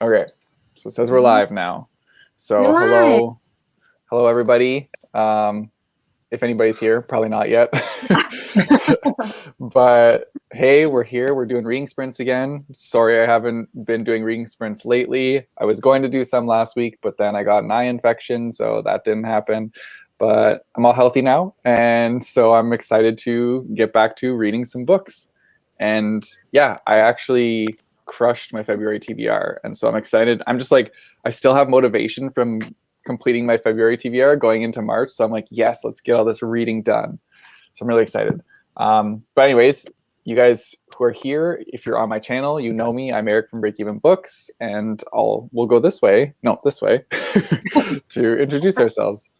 Okay, so it says we're live now. You're So live. hello everybody. If anybody's here, probably not yet. But hey, we're here. We're doing reading sprints again. Sorry, I haven't been doing reading sprints lately. I was going to do some last week, but then I got an eye infection, so that didn't happen. But I'm all healthy now, and so I'm excited to get back to reading some books. And yeah, I actually crushed my February TBR, and so I'm excited. I'm just like, I still have motivation from completing my February TBR going into March, so I'm like, yes, let's get all this reading done. So I'm really excited. But anyways, you guys who are here, if you're on my channel, you know me. I'm Eric from Break Even Books, and we'll go this way, no, this way, to introduce ourselves.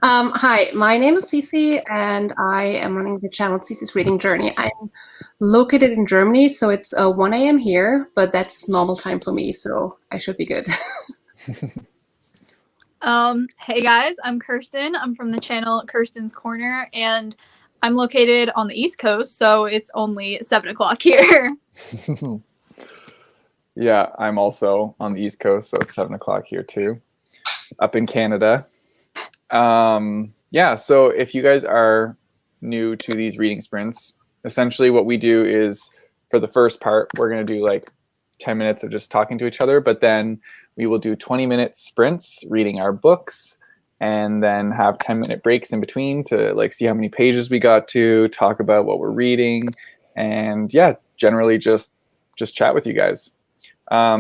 Hi, my name is Cece, and I am running the channel Cece's Reading Journey. I'm located in Germany, so it's 1 a.m. here, but that's normal time for me, so I should be good. Hey guys, I'm Kirsten. I'm from the channel Kirsten's Corner, and I'm located on the East Coast, so it's only 7 o'clock here. Yeah, I'm also on the East Coast, so it's 7 o'clock here too, up in Canada. Yeah, so if you guys are new to these reading sprints, essentially what we do is, for the first part, we're going to do like 10 minutes of just talking to each other, but then we will do 20-minute sprints reading our books, and then have 10-minute breaks in between to like see how many pages we got to, talk about what we're reading, and yeah, generally just chat with you guys. I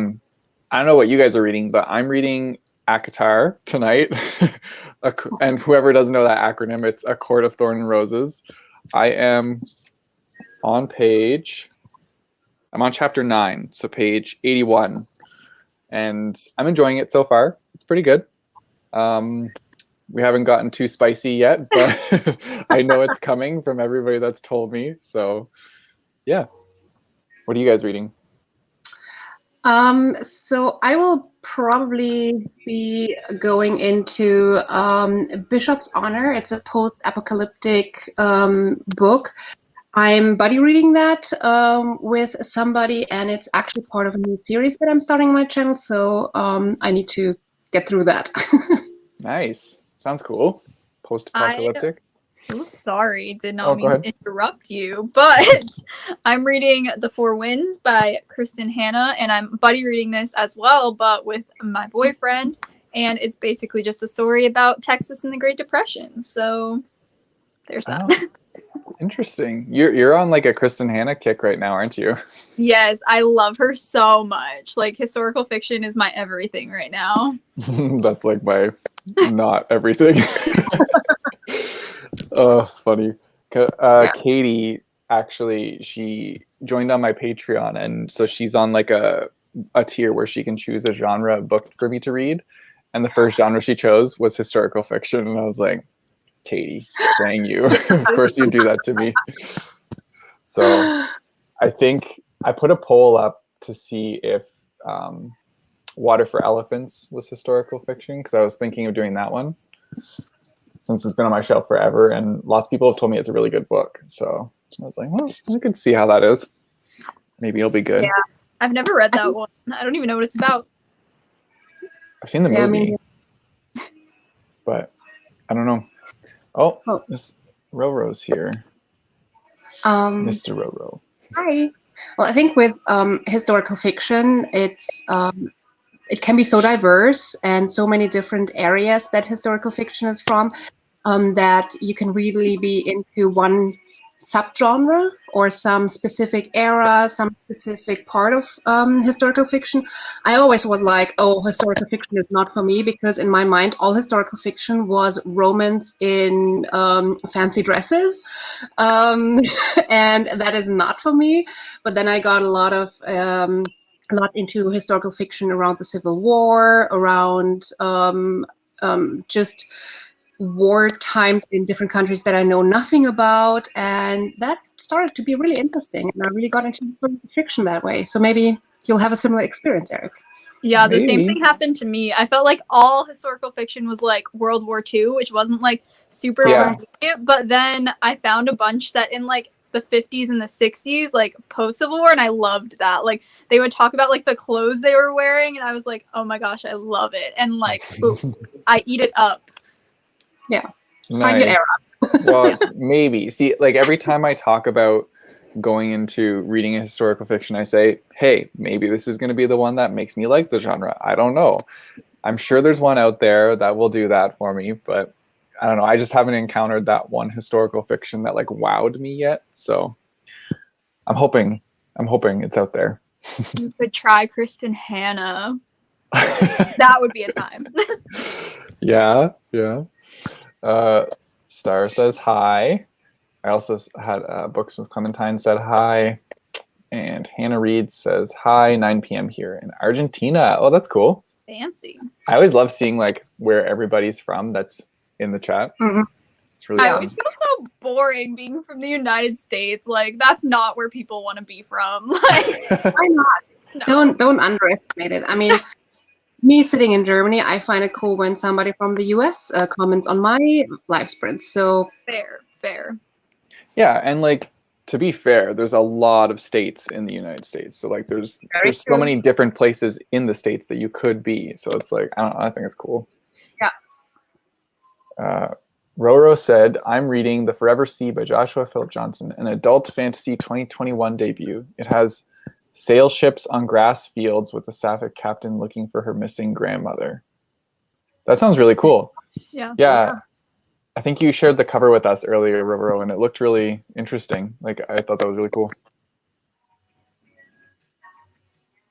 don't know what you guys are reading, but I'm reading ACOTAR tonight. And whoever doesn't know that acronym, it's A Court of Thorn and Roses. I'm on chapter 9, so page 81. And I'm enjoying it so far. It's pretty good. We haven't gotten too spicy yet, but I know it's coming from everybody that's told me. So yeah. What are you guys reading? So I will probably be going into Bishop's Honor. It's a post-apocalyptic book. I'm buddy reading that with somebody, and it's actually part of a new series that I'm starting on my channel, so I need to get through that. Nice. Sounds cool. Post-apocalyptic. Oops, sorry, did not go mean to ahead. interrupt you, but I'm reading The Four Winds by Kristen Hanna, and I'm buddy reading this as well, but with my boyfriend, and it's basically just a story about Texas and the Great Depression, so there's that. Oh, interesting. You're on like a Kristen Hanna kick right now, aren't you? Yes, I love her so much. Like, historical fiction is my everything right now. That's like my not everything. Oh, it's funny. Katie, actually, she joined on my Patreon, and so she's on like a tier where she can choose a genre of book for me to read. And the first genre she chose was historical fiction, and I was like, Katie, dang you. Of course you do that to me. So I think I put a poll up to see if Water for Elephants was historical fiction, because I was thinking of doing that one, since it's been on my shelf forever, and lots of people have told me it's a really good book. So I was like, well, I could see how that is. Maybe it'll be good. Yeah, I've never read that one. I don't even know what it's about. I've seen the movie, but I don't know. Oh, Miss Roro's here. Mr. Roro. Hi. Well, I think with historical fiction, it can be so diverse and so many different areas that historical fiction is from, that you can really be into one subgenre or some specific era, some specific part of historical fiction. I always was like, oh, historical fiction is not for me, because in my mind, all historical fiction was romance in fancy dresses. And that is not for me. But then I got a lot into historical fiction around the Civil War, around just war times in different countries that I know nothing about, and that started to be really interesting, and I really got into historical fiction that way. So maybe you'll have a similar experience, Eric. Yeah, the same thing happened to me. I felt like all historical fiction was like World War II, which wasn't like super, but then I found a bunch set in like the 50s and the 60s, like post-Civil War, and I loved that. Like they would talk about like the clothes they were wearing, and I was like, oh my gosh, I love it. And like, ooh, I eat it up. Find your Nice. era. Well, maybe. See, like every time I talk about going into reading a historical fiction, I say, hey, maybe this is going to be the one that makes me like the genre. I don't know. I'm sure there's one out there that will do that for me, but I don't know. I just haven't encountered that one historical fiction that like wowed me yet. So I'm hoping it's out there. You could try Kristen Hanna. That would be a time. Yeah. Star says hi. I also had Books with Clementine said hi. And Hannah Reed says hi, 9 p.m. here in Argentina. Oh, that's cool. Fancy. I always love seeing like where everybody's from that's in the chat. Mhm. It's really I fun. always feel so boring being from the United States. Like that's not where people want to be from. Like Why not? no. Don't underestimate it. I mean, me sitting in Germany, I find it cool when somebody from the US comments on my live sprints. So Fair. Yeah, and like to be fair, there's a lot of states in the United States. So like there's Very so true. many different places in the states that you could be. So it's like I think it's cool. Yeah. Roro said, I'm reading The Forever Sea by Joshua Philip Johnson, an adult fantasy 2021 debut. It has sail ships on grass fields with the sapphic captain looking for her missing grandmother. That sounds really cool. Yeah. I think you shared the cover with us earlier, Roro, and it looked really interesting. Like I thought that was really cool.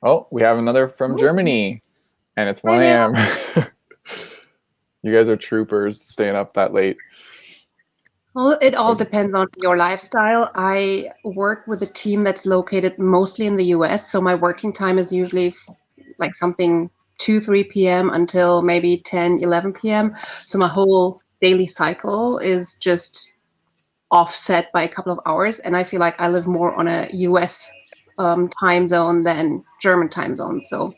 Oh, we have another from Germany, and it's 1 a.m. You guys are troopers staying up that late. Well, it all depends on your lifestyle. I work with a team that's located mostly in the US, so my working time is usually like something 2-3 p.m. until maybe 10-11 p.m. So my whole daily cycle is just offset by a couple of hours, and I feel like I live more on a US time zone than German time zone. So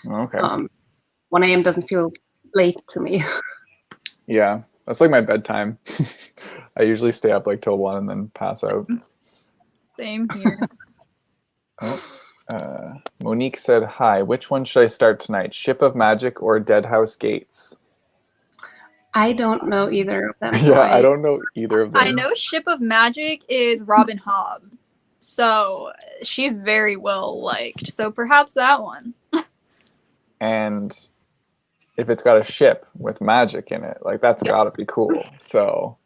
Okay. 1 a.m. doesn't feel late to me. Yeah, that's like my bedtime. I usually stay up like till 1 and then pass out. Same here. Monique said, hi, which one should I start tonight? Ship of Magic or Dead House Gates? I don't know either of them. Yeah, I don't know either of them. I know Ship of Magic is Robin Hobb. So she's very well liked. So perhaps that one. And if it's got a ship with magic in it, like that's gotta be cool. So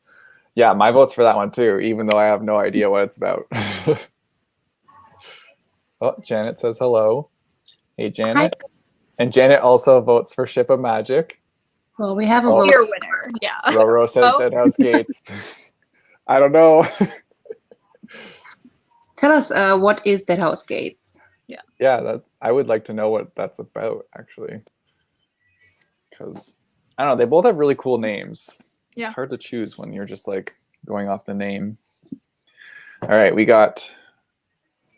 yeah, my vote's for that one too, even though I have no idea what it's about. Oh, Janet says hello. Hey, Janet. Hi. And Janet also votes for Ship of Magic. Well, we have a Oh. vote. Clear winner. Yeah. Roro says Vote. Dead House Gates. I don't know. Tell us what is Dead House Gates? Yeah, I would like to know what that's about, actually. Because, I don't know, they both have really cool names. Yeah. It's hard to choose when you're just like going off the name. All right, we got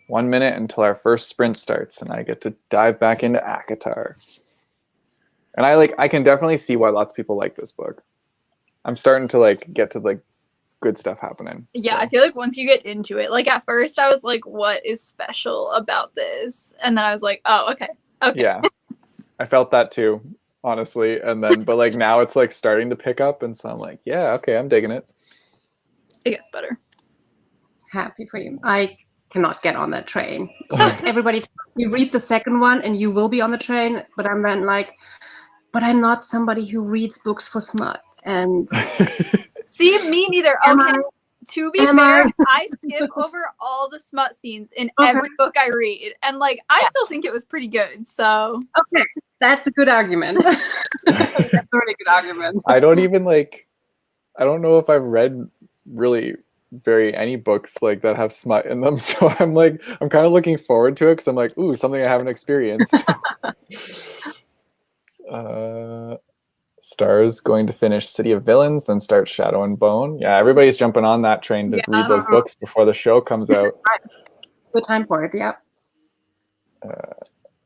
1 minute until our first sprint starts, and I get to dive back into ACOTAR. And I can definitely see why lots of people like this book. I'm starting to like get to like good stuff happening. Yeah, so. I feel like once you get into it, like at first I was like, what is special about this? And then I was like, oh, okay. Yeah, I felt that too, honestly. And then, but like now it's like starting to pick up. And so I'm like, yeah, okay, I'm digging it. It gets better. Happy for you. I cannot get on that train. Everybody, you read the second one and you will be on the train. But I'm then like, but I'm not somebody who reads books for smut. And See, me neither. Am Okay. I? To be Am fair, I? I skip over all the smut scenes in Okay. every book I read. And like I still think it was pretty good. So okay, that's a good argument. That's a really good argument. I don't even like, I don't know if I've read really any books like that have smut in them. So I'm like, I'm kind of looking forward to it because I'm like, ooh, something I haven't experienced. Star's going to finish City of Villains, then start Shadow and Bone. Yeah, everybody's jumping on that train to read those books before the show comes out. Good time for it, yeah.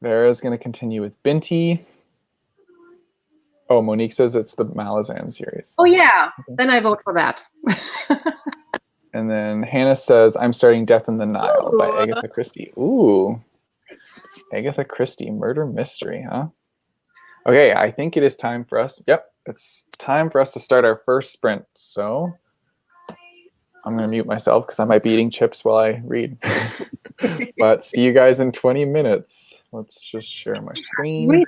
Vera's going to continue with Binti. Oh, Monique says it's the Malazan series. Oh yeah, then I vote for that. And then Hannah says, I'm starting Death in the Nile by Ooh. Agatha Christie. Ooh. Agatha Christie, murder mystery, huh? Okay, I think it is time for us. Yep, it's time for us to start our first sprint. So I'm going to mute myself because I might be eating chips while I read. But see you guys in 20 minutes. Let's just share my screen.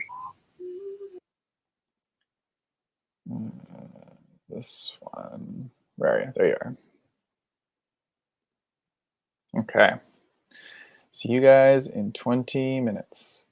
This one. Where are you? There you are. Okay. See you guys in 20 minutes.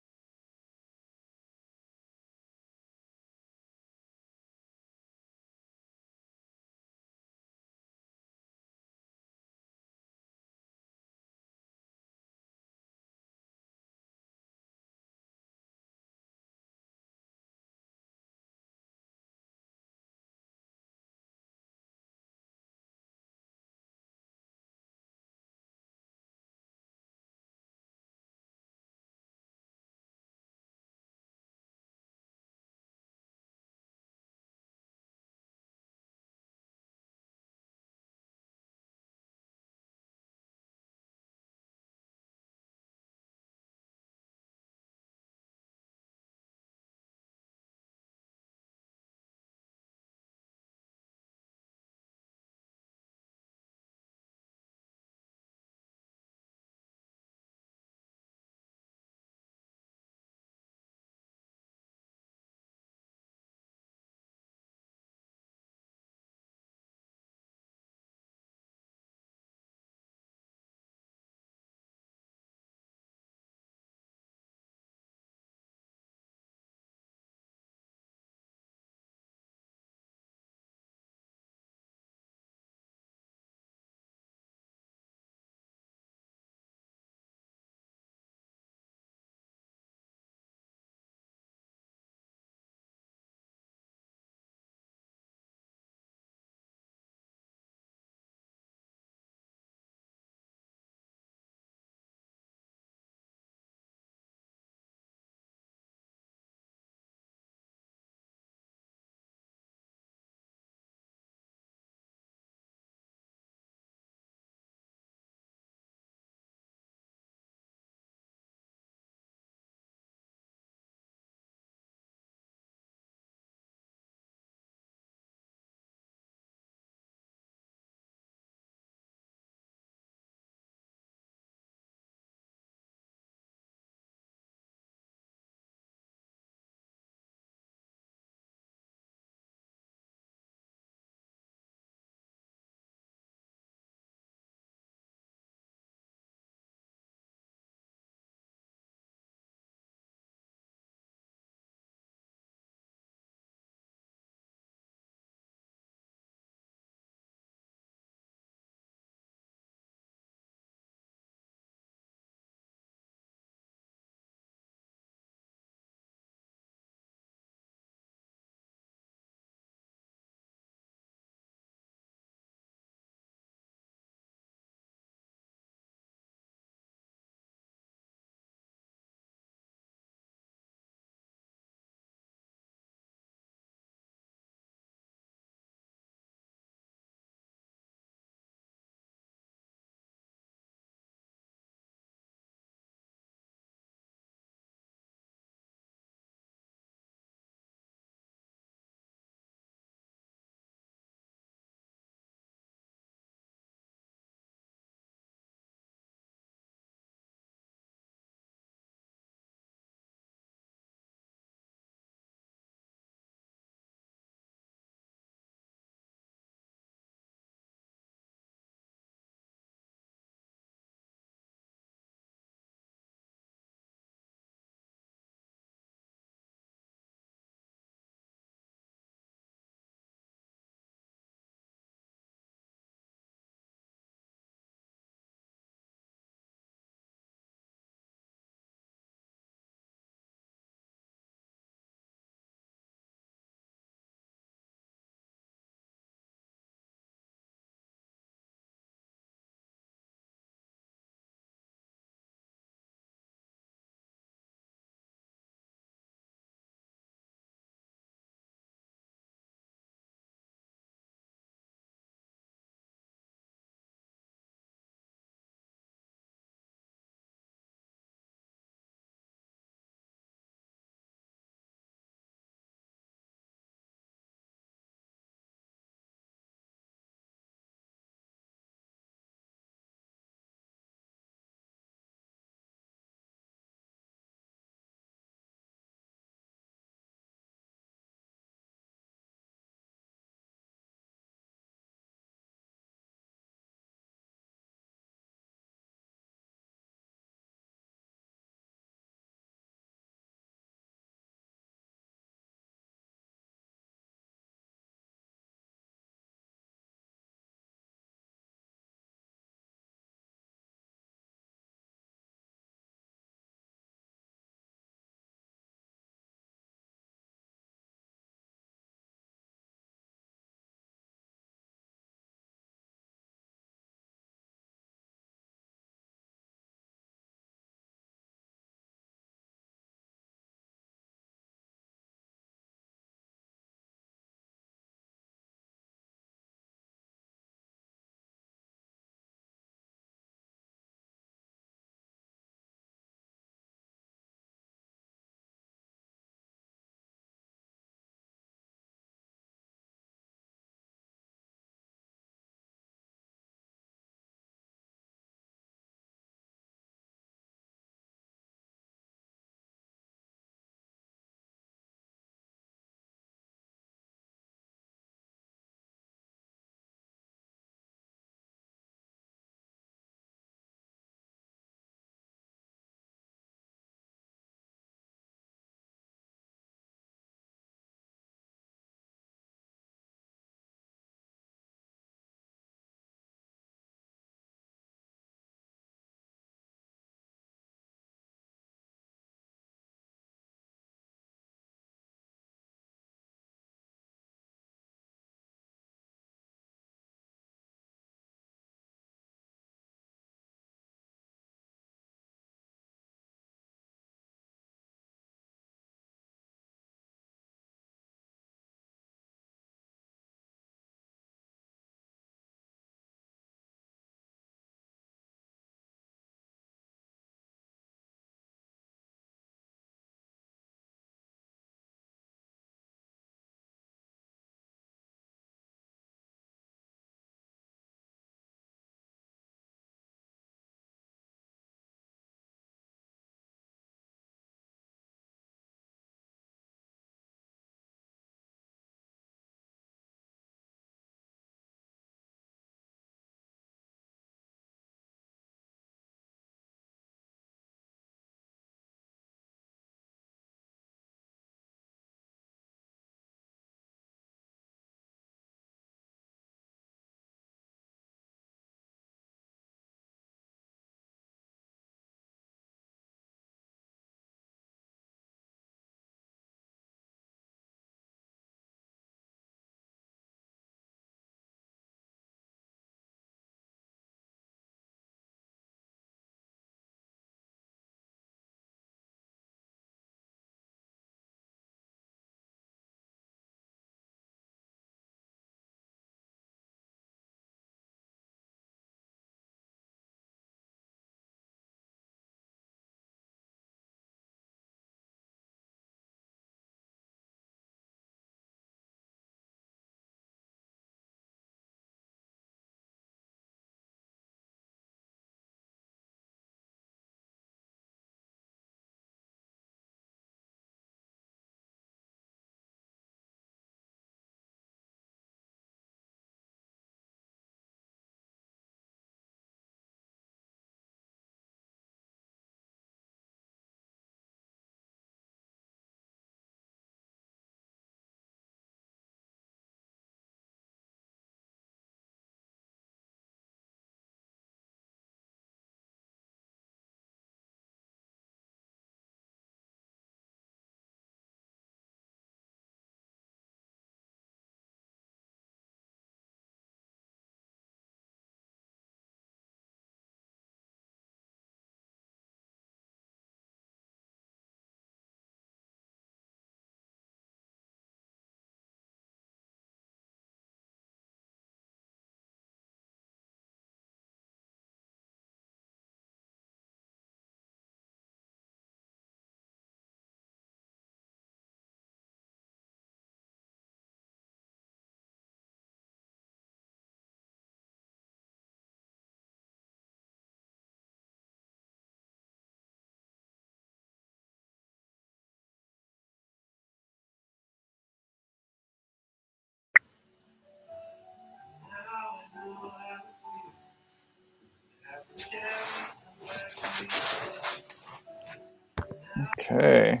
Okay.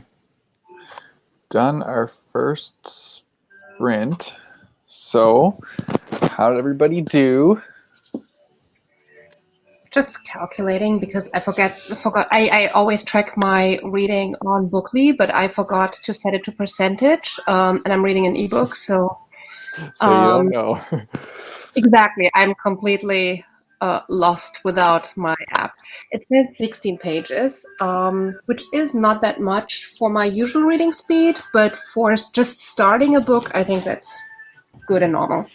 Done our first sprint. So, how did everybody do? Just calculating because I forgot. I always track my reading on Bookly, but I forgot to set it to percentage. And I'm reading an ebook, so So you don't know. exactly. I'm completely lost without my app. It says 16 pages, which is not that much for my usual reading speed, but for just starting a book, I think that's good and normal.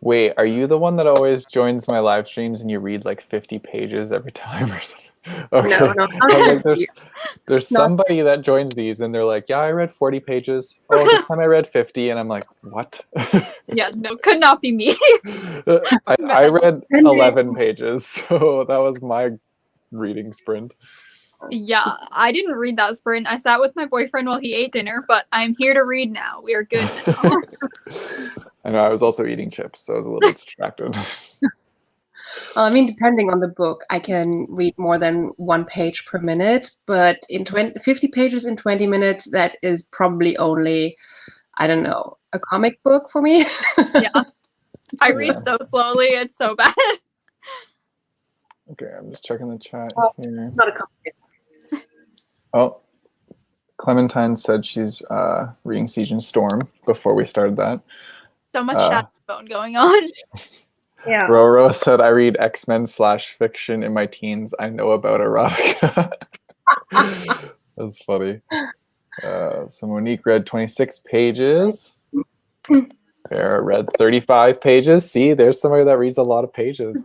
Wait, are you the one that always joins my live streams and you read like 50 pages every time or something? Okay. No, I was like, there's Not- somebody that joins these and they're like, yeah, I read 40 pages. Oh, this time I read 50. And I'm like, what? Yeah, no, could not be me. I read 11 pages. So that was my reading sprint. Yeah, I didn't read that sprint. I sat with my boyfriend while he ate dinner, but I'm here to read now. We are good now. I know, I was also eating chips, so I was a little bit distracted. Well, I mean, depending on the book, I can read more than 1 page per minute, but in 50 pages in 20 minutes, that is probably only, I don't know, a comic book for me. Yeah. I read so slowly, it's so bad. Okay, I'm just checking the chat here. Not a comic book. Oh, Clementine said she's reading Siege and Storm before we started that. So much shadow bone going on. Yeah. Roro said, I read X-Men / fiction in my teens. I know about erotica. That's funny. So Monique read 26 pages. Farah read 35 pages. See, there's somebody that reads a lot of pages.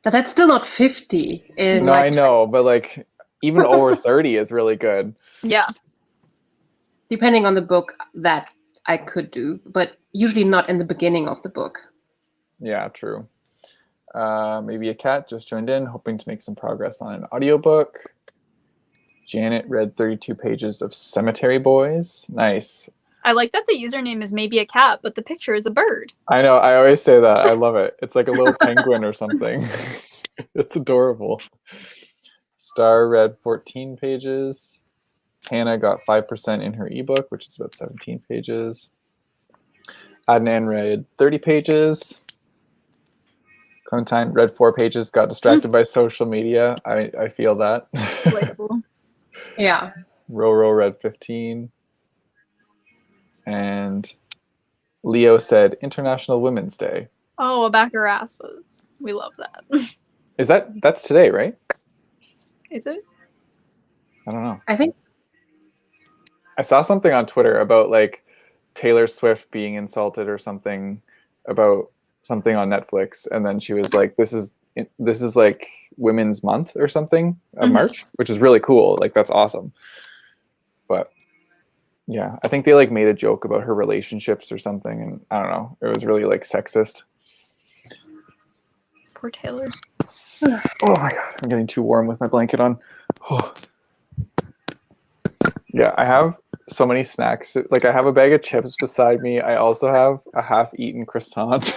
But that's still not 50. No, I know, but like even over 30 is really good. Yeah. Depending on the book, that I could do, but usually not in the beginning of the book. Yeah, true. Maybe a cat just joined in, hoping to make some progress on an audiobook. Janet read 32 pages of Cemetery Boys. Nice. I like that the username is maybe a cat, but the picture is a bird. I know, I always say that. I love it. It's like a little penguin or something. It's adorable. Star read 14 pages. Hannah got 5% in her ebook, which is about 17 pages. Adnan read 30 pages. Clementine read 4 pages, got distracted by social media. I feel that. Relatable. Yeah. Roro read 15. And Leo said International Women's Day. Oh, a back our asses. We love that. That's today, right? Is it? I don't know. I think I saw something on Twitter about like Taylor Swift being insulted or something about something on Netflix, and then she was like, this is like Women's Month or something of March, which is really cool. Like that's awesome. But yeah, I think they like made a joke about her relationships or something, and I don't know. It was really like sexist. Poor Taylor. Oh my god, I'm getting too warm with my blanket on. Oh. Yeah, I have so many snacks. Like I have a bag of chips beside me. I also have a half-eaten croissant,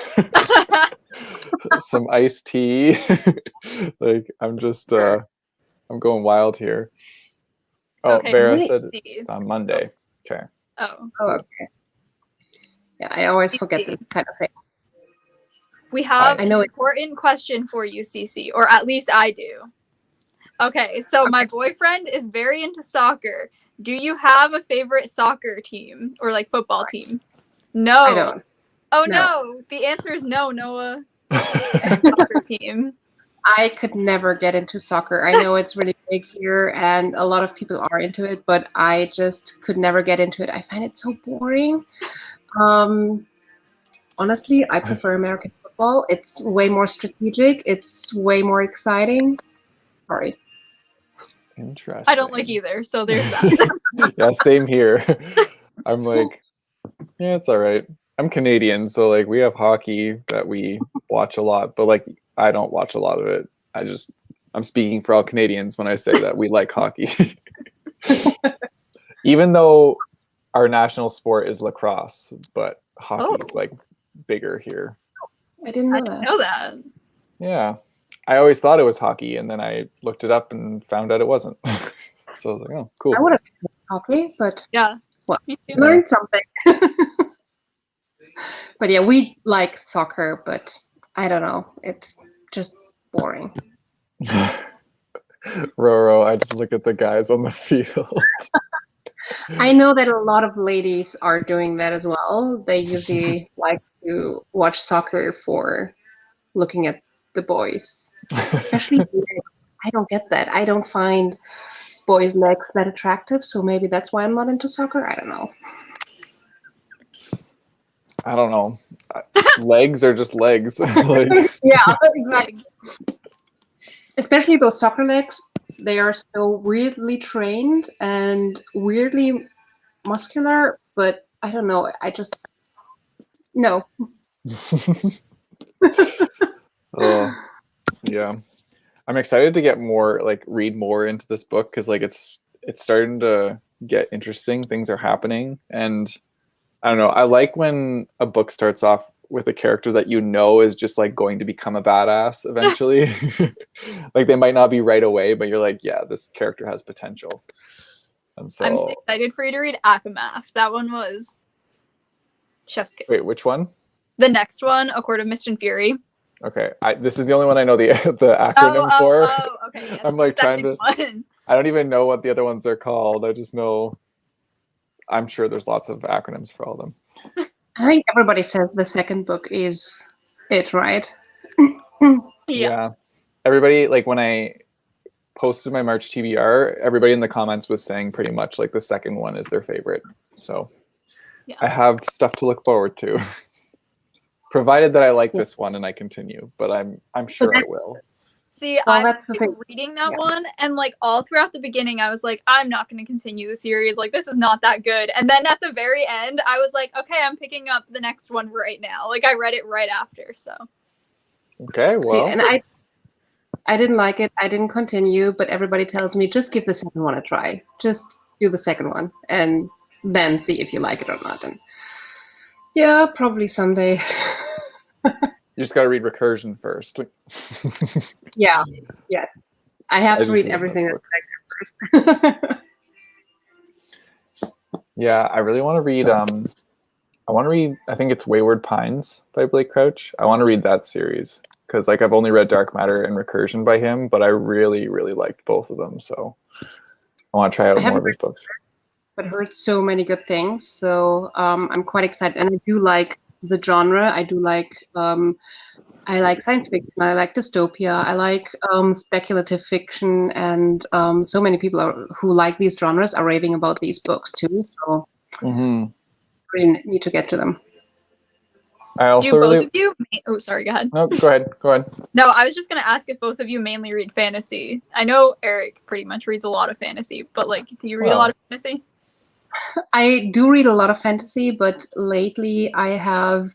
some iced tea. Like I'm just, I'm going wild here. Oh, Okay, Vera really? said it's on Monday. Okay. Oh. okay. Yeah, I always forget this kind of thing. We have I know an it. important question for you, Cece, or at least I do. Okay, so my boyfriend is very into soccer. Do you have a favorite soccer team or like football team? No. I don't. Oh No. no. The answer is no, Noah. Soccer team. I could never get into soccer. I know it's really big here and a lot of people are into it, but I just could never get into it. I find it so boring. Honestly, I prefer American football. It's way more strategic. It's way more exciting. Sorry. Interesting. I don't like either, so there's that. Yeah, same here. I'm like, yeah, it's all right. I'm Canadian, so like we have hockey that we watch a lot, but like I don't watch a lot of it. I'm speaking for all Canadians when I say that we like hockey. Even though our national sport is lacrosse, but hockey is like bigger here. I didn't know I that. didn't know that. Yeah. I always thought it was hockey, and then I looked it up and found out it wasn't. So I was like, oh, cool. I would have hockey, but Yeah. What? Me too. learned something. But yeah, we like soccer, but I don't know. It's just boring. Roro, I just look at the guys on the field. I know that a lot of ladies are doing that as well. They usually like to watch soccer for looking at the boys, especially legs. I don't get that. I don't find boys' legs that attractive, so maybe that's why I'm not into soccer. I don't know. I don't know. Legs are just legs. Like, Yeah, exactly. Legs. Especially those soccer legs, they are so weirdly trained and weirdly muscular, but I don't know. I just no. oh, yeah. I'm excited to get more, like, read more into this book because, like, it's starting to get interesting. Things are happening, and I don't know. I like when a book starts off with a character that you know is just like going to become a badass eventually. Like they might not be right away, but you're like, yeah, this character has potential. And so, I'm so excited for you to read Akamath. That one was chef's kiss. wait, which one? The next one, A Court of Mist and Fury. Okay, this is the only one I know the acronym for. Okay. Yes, I'm like the trying to. second one. I don't even know what the other ones are called. I just know. I'm sure there's lots of acronyms for all of them. I think everybody says the second book is it, right? Yeah. Everybody, like when I posted my March TBR, everybody in the comments was saying pretty much like the second one is their favorite. So Yeah. I have stuff to look forward to. Provided that I like Yeah. this one and I continue, but I'm sure I will. See, Well, I that's the was thing. reading that Yeah. one, and like all throughout the beginning, I was like, I'm not going to continue the series. Like, this is not that good. And then at the very end, I was like, okay, I'm picking up the next one right now. Like, I read it right after. So, Okay, See, well, and I didn't like it. I didn't continue, but everybody tells me just give the second one a try. Just do the second one and then see if you like it or not. And yeah, probably someday. you just got to read Recursion first. Yeah. Yes. I have I to just read love everything that that's like first. Yeah, I really want to read. I want to read. I think it's Wayward Pines by Blake Crouch. I want to read that series because, like, I've only read Dark Matter and Recursion by him, but I really, really liked both of them. So I want to try out more haven't of his books. but heard so many good things. So I'm quite excited, and I do like the genre. I like science fiction. I like dystopia. I like speculative fiction, and so many people who like these genres are raving about these books too. So Mm-hmm. really need to get to them. I do also both really. of you? Oh, sorry, go ahead. No, go ahead. Go ahead. No, I was just going to ask if both of you mainly read fantasy. I know Eric pretty much reads a lot of fantasy, but like, do you read a lot of fantasy? I do read a lot of fantasy, but lately I have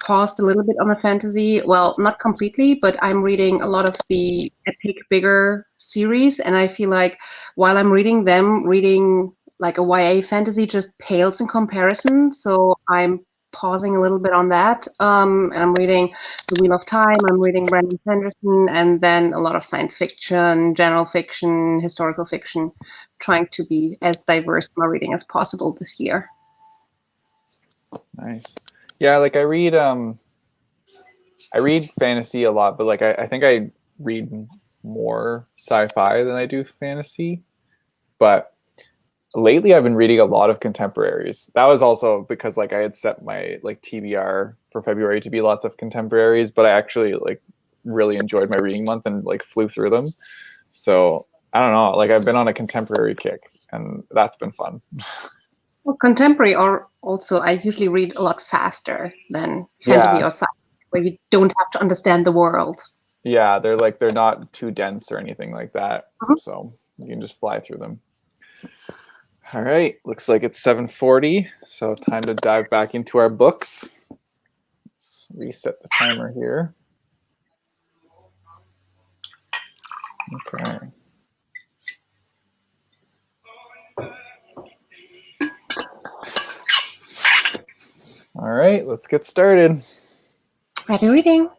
paused a little bit on the fantasy. Well, not completely, but I'm reading a lot of the epic, bigger series, and I feel like while I'm reading them, reading like a YA fantasy just pales in comparison. So I'm pausing a little bit on that. And I'm reading The Wheel of Time, I'm reading Brandon Sanderson, and then a lot of science fiction, general fiction, historical fiction, trying to be as diverse in my reading as possible this year. Nice. Yeah, like I read fantasy a lot, but like I think I read more sci-fi than I do fantasy. But lately I've been reading a lot of contemporaries. That was also because like I had set my like TBR for February to be lots of contemporaries, but I actually like really enjoyed my reading month and like flew through them. So I don't know, like I've been on a contemporary kick and that's been fun. Well, contemporary or also I usually read a lot faster than fantasy or sci-fi, where you don't have to understand the world. Yeah, they're not too dense or anything like that. Mhm. So you can just fly through them. All right, looks like it's 7:40, so time to dive back into our books. Let's reset the timer here. Okay. All right, let's get started. Ready reading.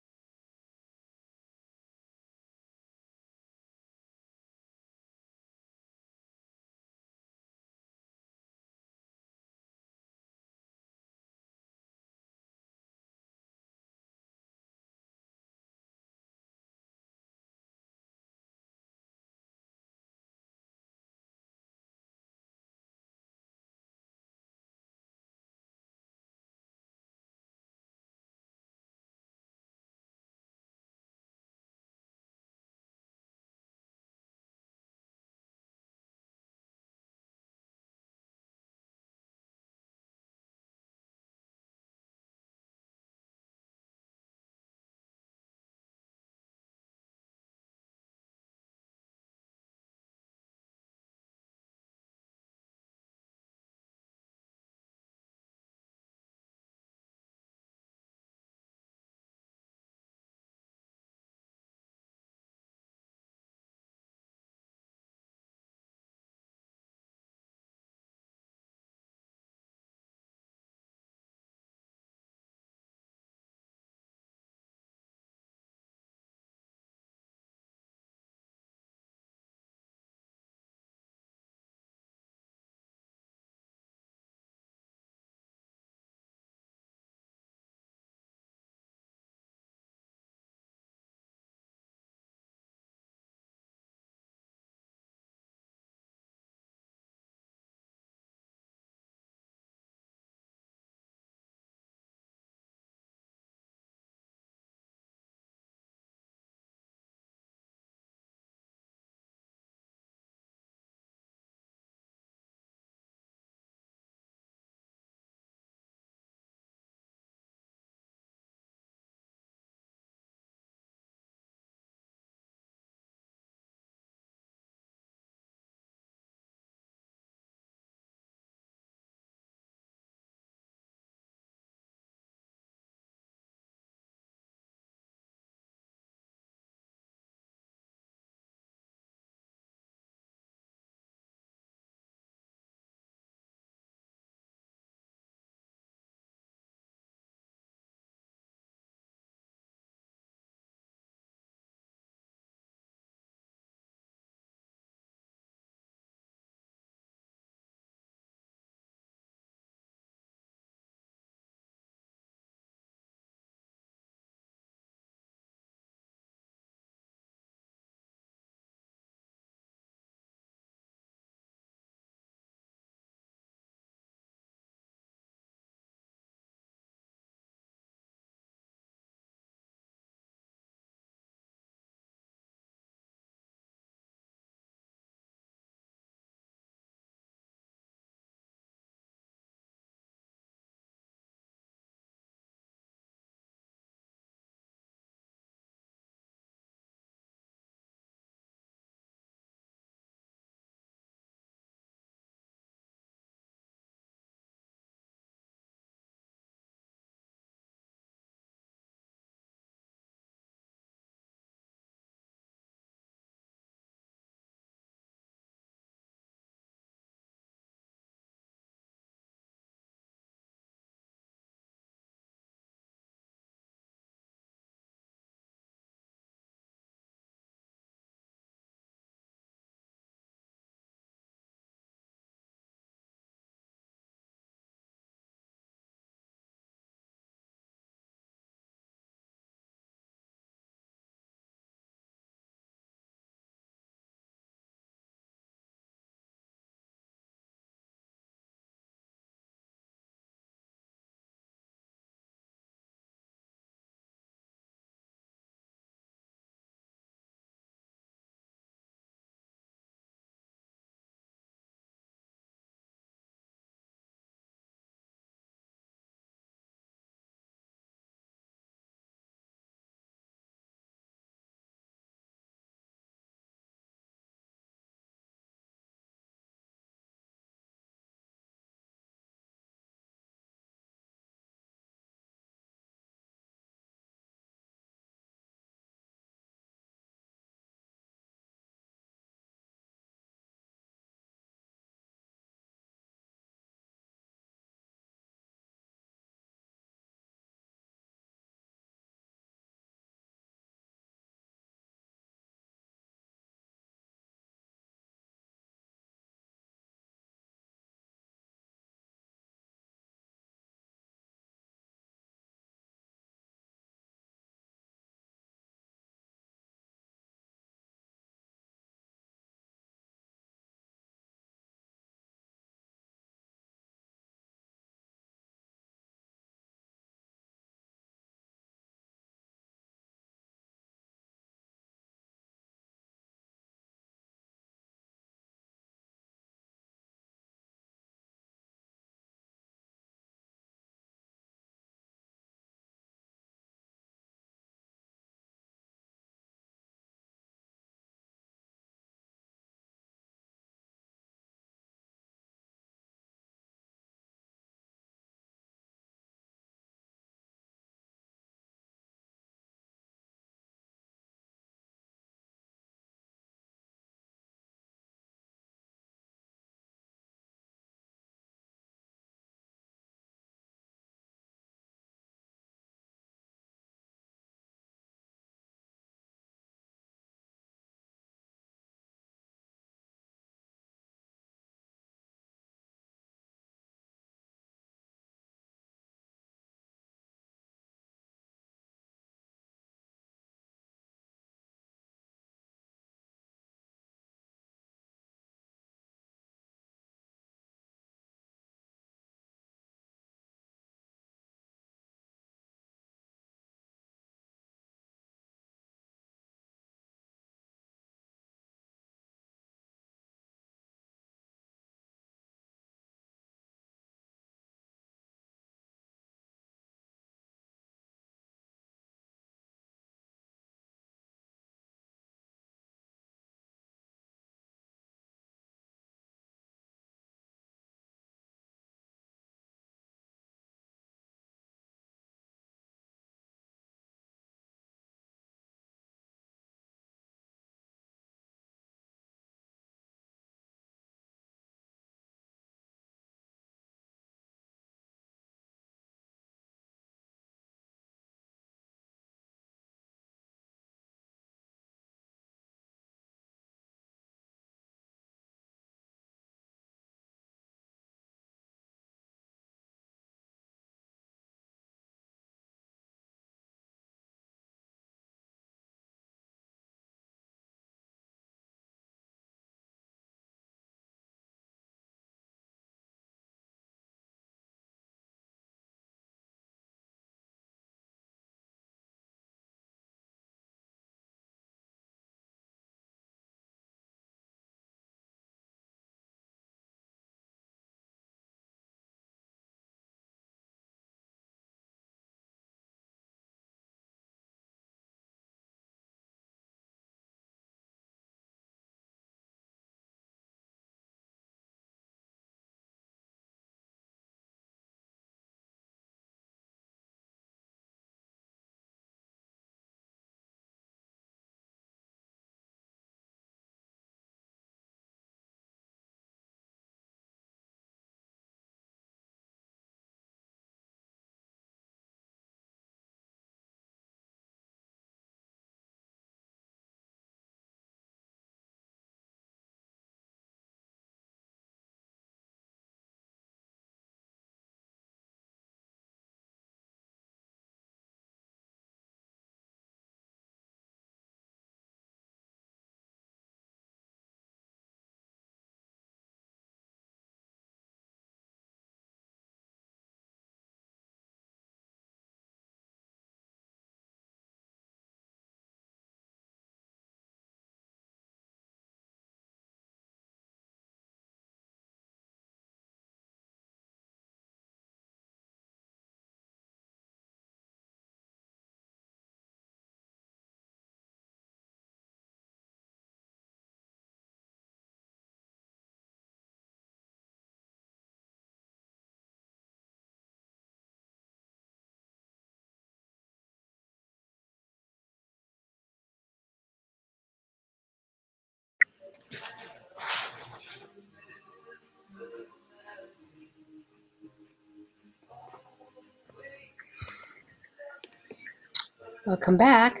Welcome back.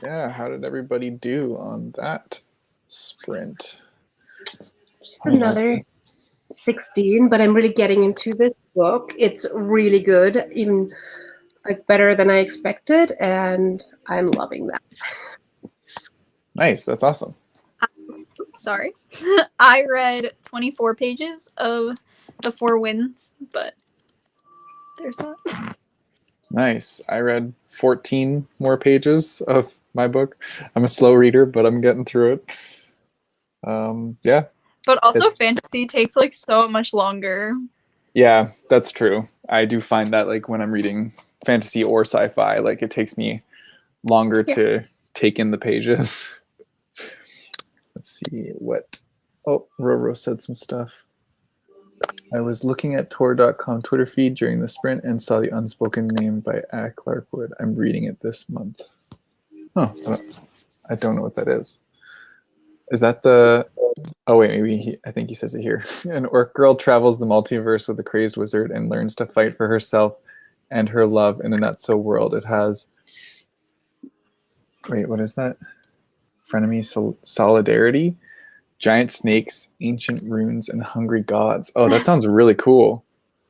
Yeah, how did everybody do on that sprint? Just Oh, nice. another 16, but I'm really getting into this book. It's really good, even like better than I expected, and I'm loving that. Nice, that's awesome. Sorry. I read 24 pages of The Four Winds, but there's that. Nice. I read 14 more pages of my book. I'm a slow reader, but I'm getting through it. Yeah. But also It's- fantasy takes like so much longer. Yeah, that's true. I do find that like when I'm reading fantasy or sci-fi, like it takes me longer Yeah. to take in the pages. Let's see what. Oh, Roro said some stuff. I was looking at Tor.com Twitter feed during the sprint and saw The Unspoken Name by A. Clarkwood. I'm reading it this month. Oh, I don't know what that is. Is that the... Oh, wait, maybe I think he says it here. An orc girl travels the multiverse with a crazed wizard and learns to fight for herself and her love in a not-so-world. It has... Wait, what is that? Frenemy Solidarity? Giant snakes, ancient runes, and hungry gods. Oh, that sounds really cool.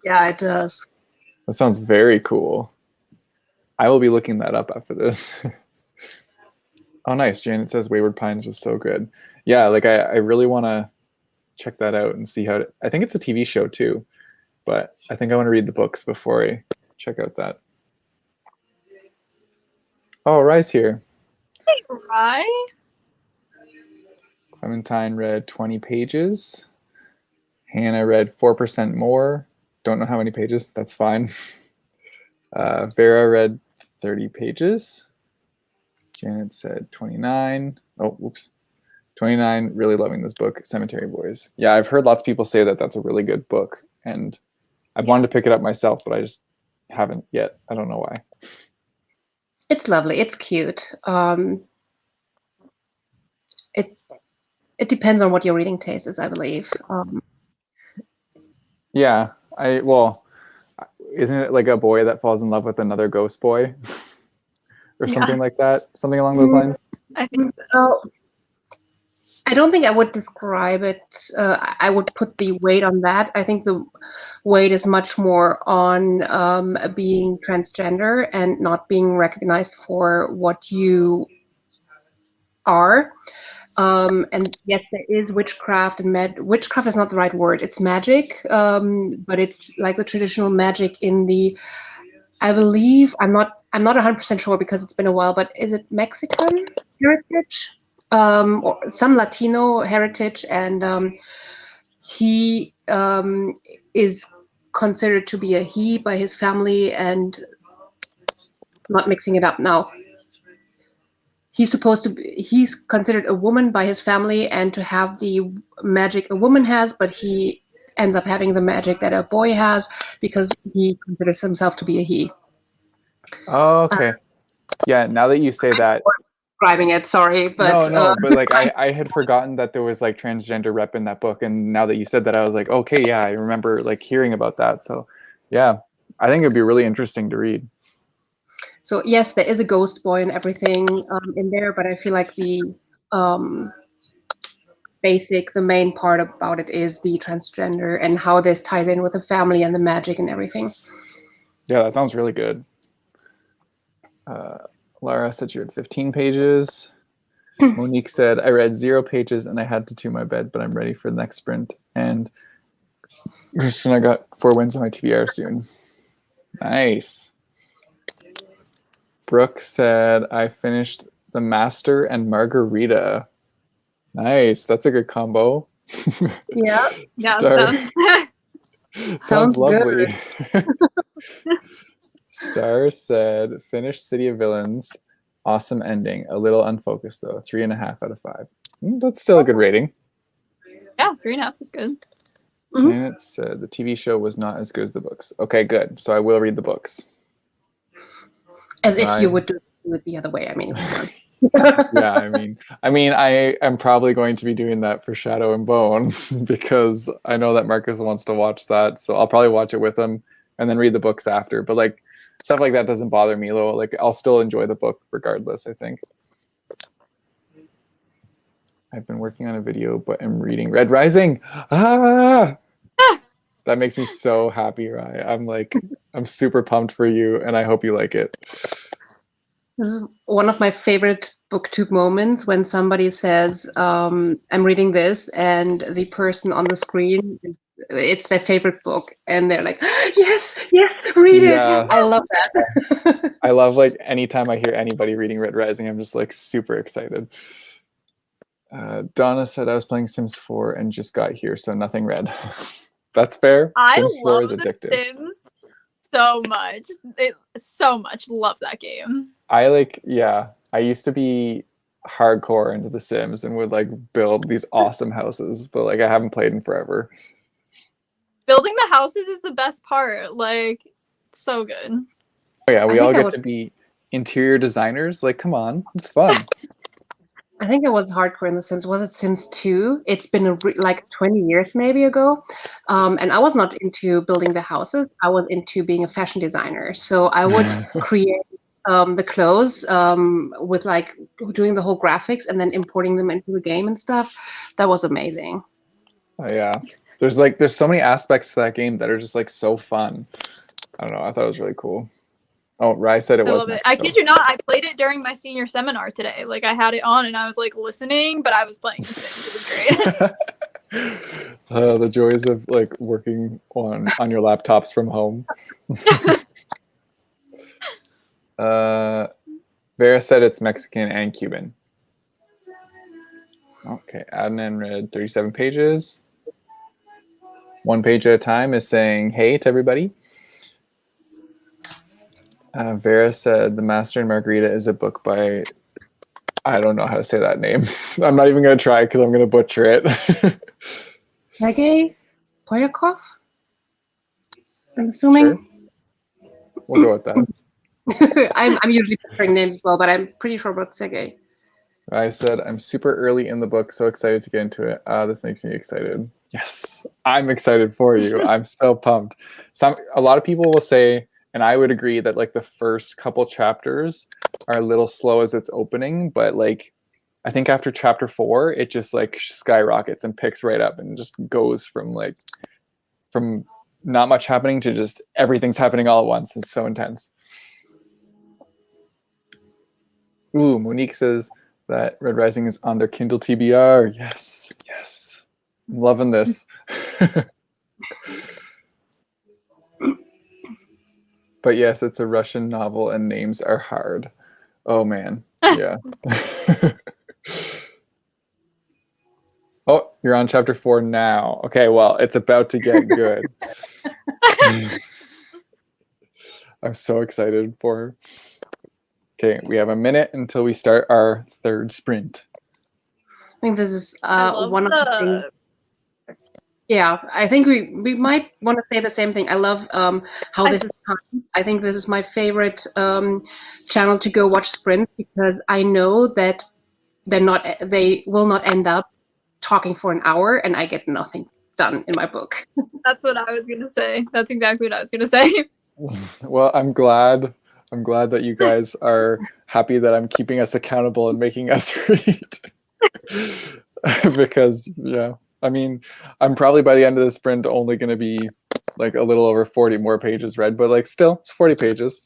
Yeah, it does. That sounds very cool. I will be looking that up after this. Oh, nice. Janet says Wayward Pines was so good. Yeah, like I really want to check that out and see how to... I think it's a TV show too, but I think I want to read the books before I check out that. Oh, Rye's here. Hey, Rye. Clementine read 20 pages. Hannah read 4% more. Don't know how many pages. That's fine. Vera read 30 pages. Janet said 29. Oh, whoops. 29. Really loving this book, Cemetery Boys. Yeah, I've heard lots of people say that that's a really good book. And I've wanted to pick it up myself, but I just haven't yet. I don't know why. It's lovely. It's cute. It depends on what your reading taste is, I believe. Yeah, well, isn't it like a boy that falls in love with another ghost boy? Or something like that? Something along those lines? I think Well, I don't think I would describe it. I would put the weight on that. I think the weight is much more on being transgender and not being recognized for what you are. And yes, there is witchcraft and witchcraft is not the right word. It's magic, but it's like the traditional magic in the. I believe I'm not 100% sure because it's been a while, but is it Mexican heritage? Or some Latino heritage, and he is considered to be a he by his family, and not mixing it up now. He's considered a woman by his family and to have the magic a woman has, but he ends up having the magic that a boy has because he considers himself to be a he. Oh, okay. Yeah, now that you say that, Describing it, sorry, but no, but like I had forgotten that there was like transgender rep in that book, and now that you said that, I was like, okay, yeah, I remember like hearing about that. So, yeah, I think it'd be really interesting to read. So yes, there is a ghost boy and everything in there, but I feel like the main part about it is the transgender and how this ties in with the family and the magic and everything. Yeah, that sounds really good. Lara said you read 15 pages. Monique said, I read 0 pages and I had to my bed, but I'm ready for the next sprint. And Kristen, I got 4 wins on my TBR soon. Nice. Brooke said, I finished The Master and Margarita. Nice. That's a good combo. Yeah. yeah, Sounds Sounds lovely. Star said, finished City of Villains. Awesome ending. A little unfocused, though. 3.5 out of 5. That's still a good rating. Yeah, 3.5 is good. Mhm. Janet said, the TV show was not as good as the books. Okay, good. So I will read the books. As if you would do it the other way. I mean, Yeah, I mean, I am probably going to be doing that for Shadow and Bone because I know that Marcus wants to watch that. So I'll probably watch it with him and then read the books after. But like, stuff like that doesn't bother me though. Like I'll still enjoy the book regardless, I think. I've been working on a video, but I'm reading Red Rising. Ah! That makes me so happy, right? I'm super pumped for you, and I hope you like it. This is one of my favorite booktube moments when somebody says, I'm reading this, and the person on the screen, it's their favorite book, and they're like, yes, read Yeah. it. I love that. I love like anytime I hear anybody reading Red Rising, I'm just like super excited. Donna said I was playing Sims 4 and just got here, so nothing red. That's fair. I Sims 4 love is The addictive. Sims so much. So much. Love that game. I used to be hardcore into The Sims and would like build these awesome houses, but like I haven't played in forever. Building the houses is the best part. Like, so good. Oh yeah, we I all think I get was- to be interior designers. Like, come on, it's fun. I think it was hardcore in The Sims. Was it Sims 2? It's been like 20 years maybe ago. And I was not into building the houses. I was into being a fashion designer. So I would create the clothes with like doing the whole graphics and then importing them into the game and stuff. That was amazing. Oh, yeah, there's so many aspects to that game that are just like so fun. I don't know. I thought it was really cool. Oh, Rye said it I was love it. Mexico. I kid you not, I played it during my senior seminar today. Like, I had it on and I was like listening, but I was playing The Sims. It was great. The joys of like working on your laptops from home. Vera said it's Mexican and Cuban. Okay, Adnan read 37 pages. One page at a time is saying hey to everybody. Vera said The Master and Margarita is a book by, I don't know how to say that name. I'm not even going to try because I'm going to butcher it. Sergei Polyakov? I'm assuming. Sure. We'll go with that. I'm usually preparing names as well, but I'm pretty sure about Sergei. I said, I'm super early in the book, so excited to get into it. This makes me excited. Yes, I'm excited for you. I'm so pumped. A lot of people will say, and I would agree that like the first couple chapters are a little slow as it's opening, but like I think after chapter 4, it just like skyrockets and picks right up and just goes from not much happening to just everything's happening all at once. It's so intense. Ooh, Monique says that Red Rising is on their Kindle TBR. Yes. I'm loving this. But yes, it's a Russian novel and names are hard. Oh man. Yeah. Oh, you're on chapter 4 now. Okay, well, it's about to get good. I'm so excited for her. Okay, we have a minute until we start our third sprint. I think this is I love one of the things. Yeah, I think we might want to say the same thing. I love how this is timed. I think this is my favorite channel to go watch sprints because I know that they will not end up talking for an hour and I get nothing done in my book. That's what I was gonna say. That's exactly what I was gonna say. Well, I'm glad that you guys are happy that I'm keeping us accountable and making us read. Because yeah, I mean, I'm probably by the end of the sprint only going to be like a little over 40 more pages read, but like still, it's 40 pages.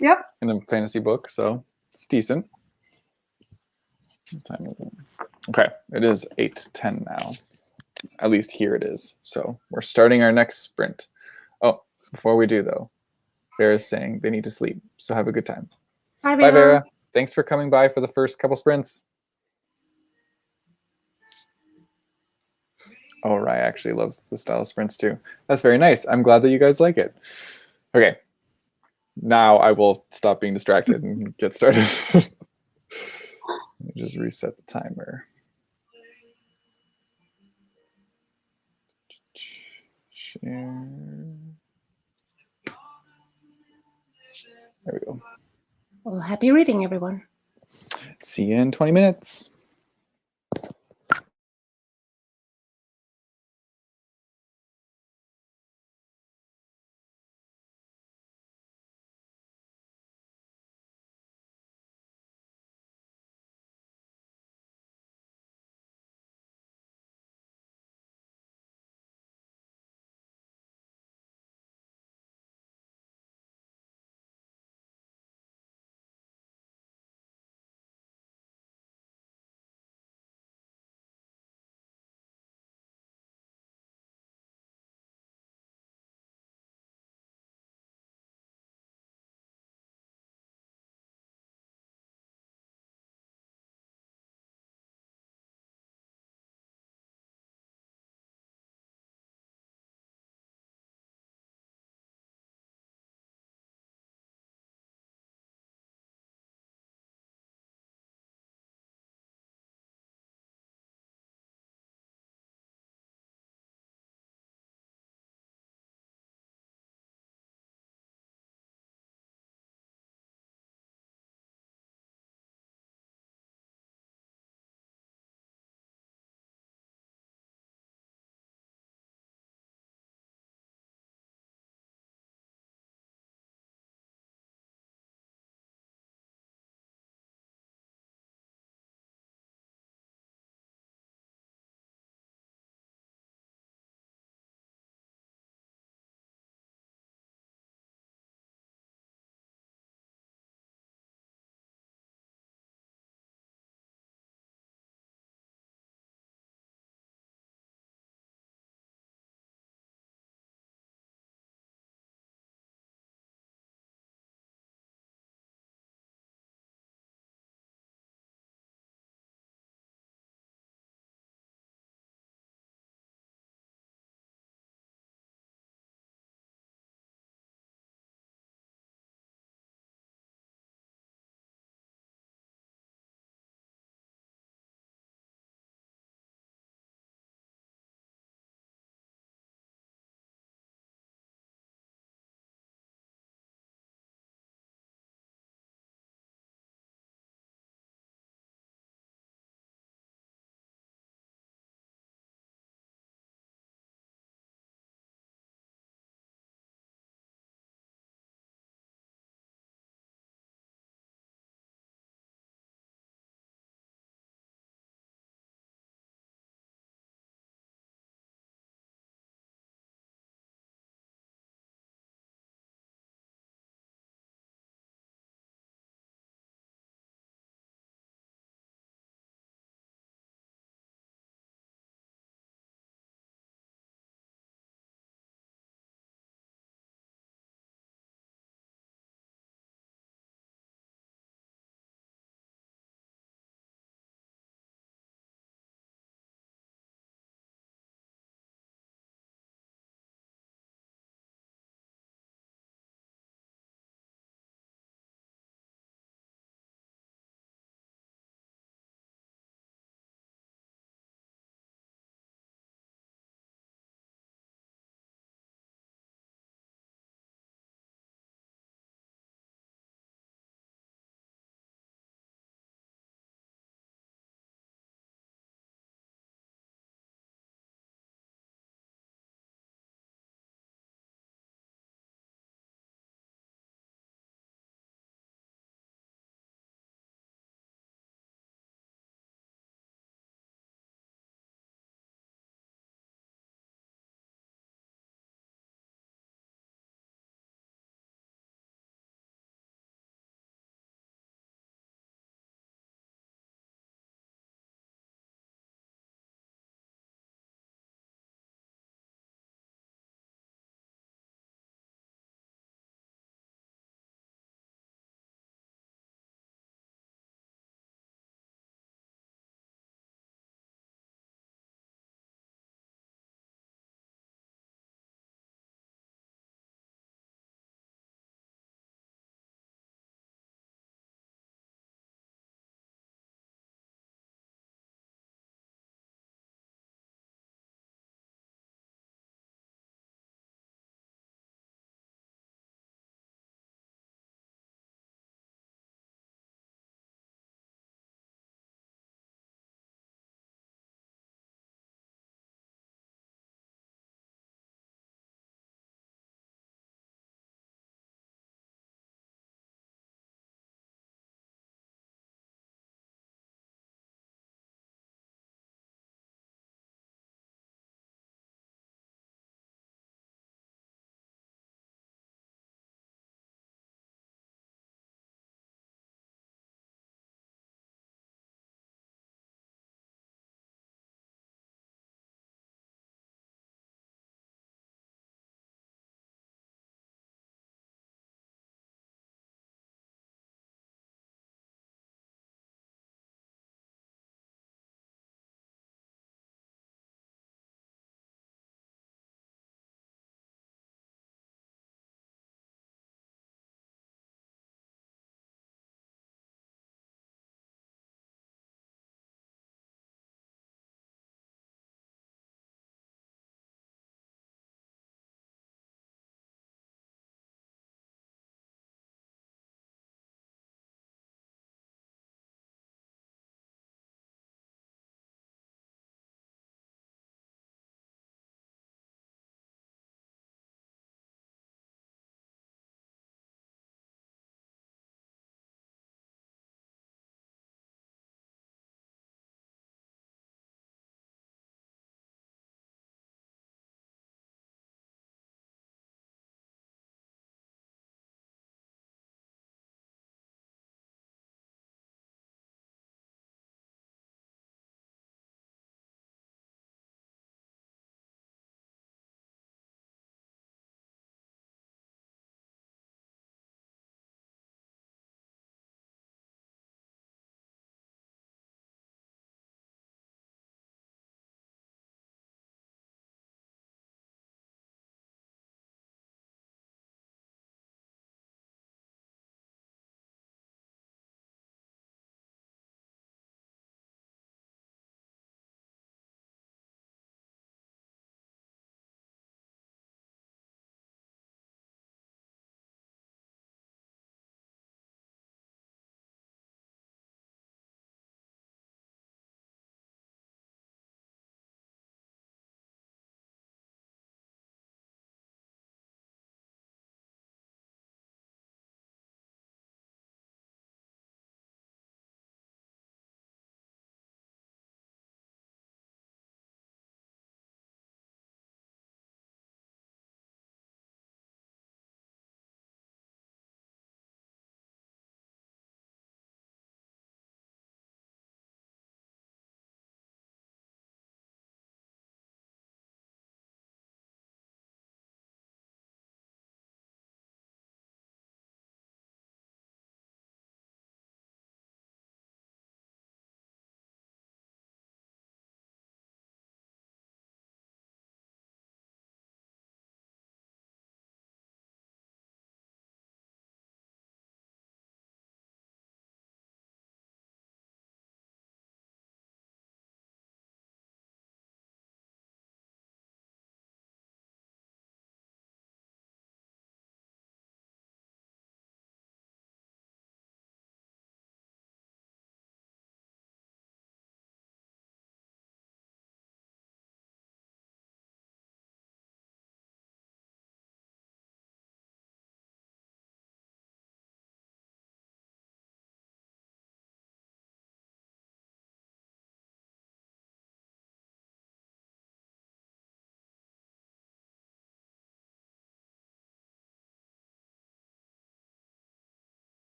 Yep. In a fantasy book, so it's decent. What time is it? Okay, it is 8:10 now. At least here it is. So we're starting our next sprint. Oh, before we do though, Vera's saying they need to sleep, so have a good time. Bye, Bye, Vera. Thanks for coming by for the first couple sprints. Oh, Rye actually loves the style of sprints too. That's very nice. I'm glad that you guys like it. Okay. Now I will stop being distracted and get started. Let me just reset the timer. Share. There we go. Well, happy reading, everyone. See you in 20 minutes.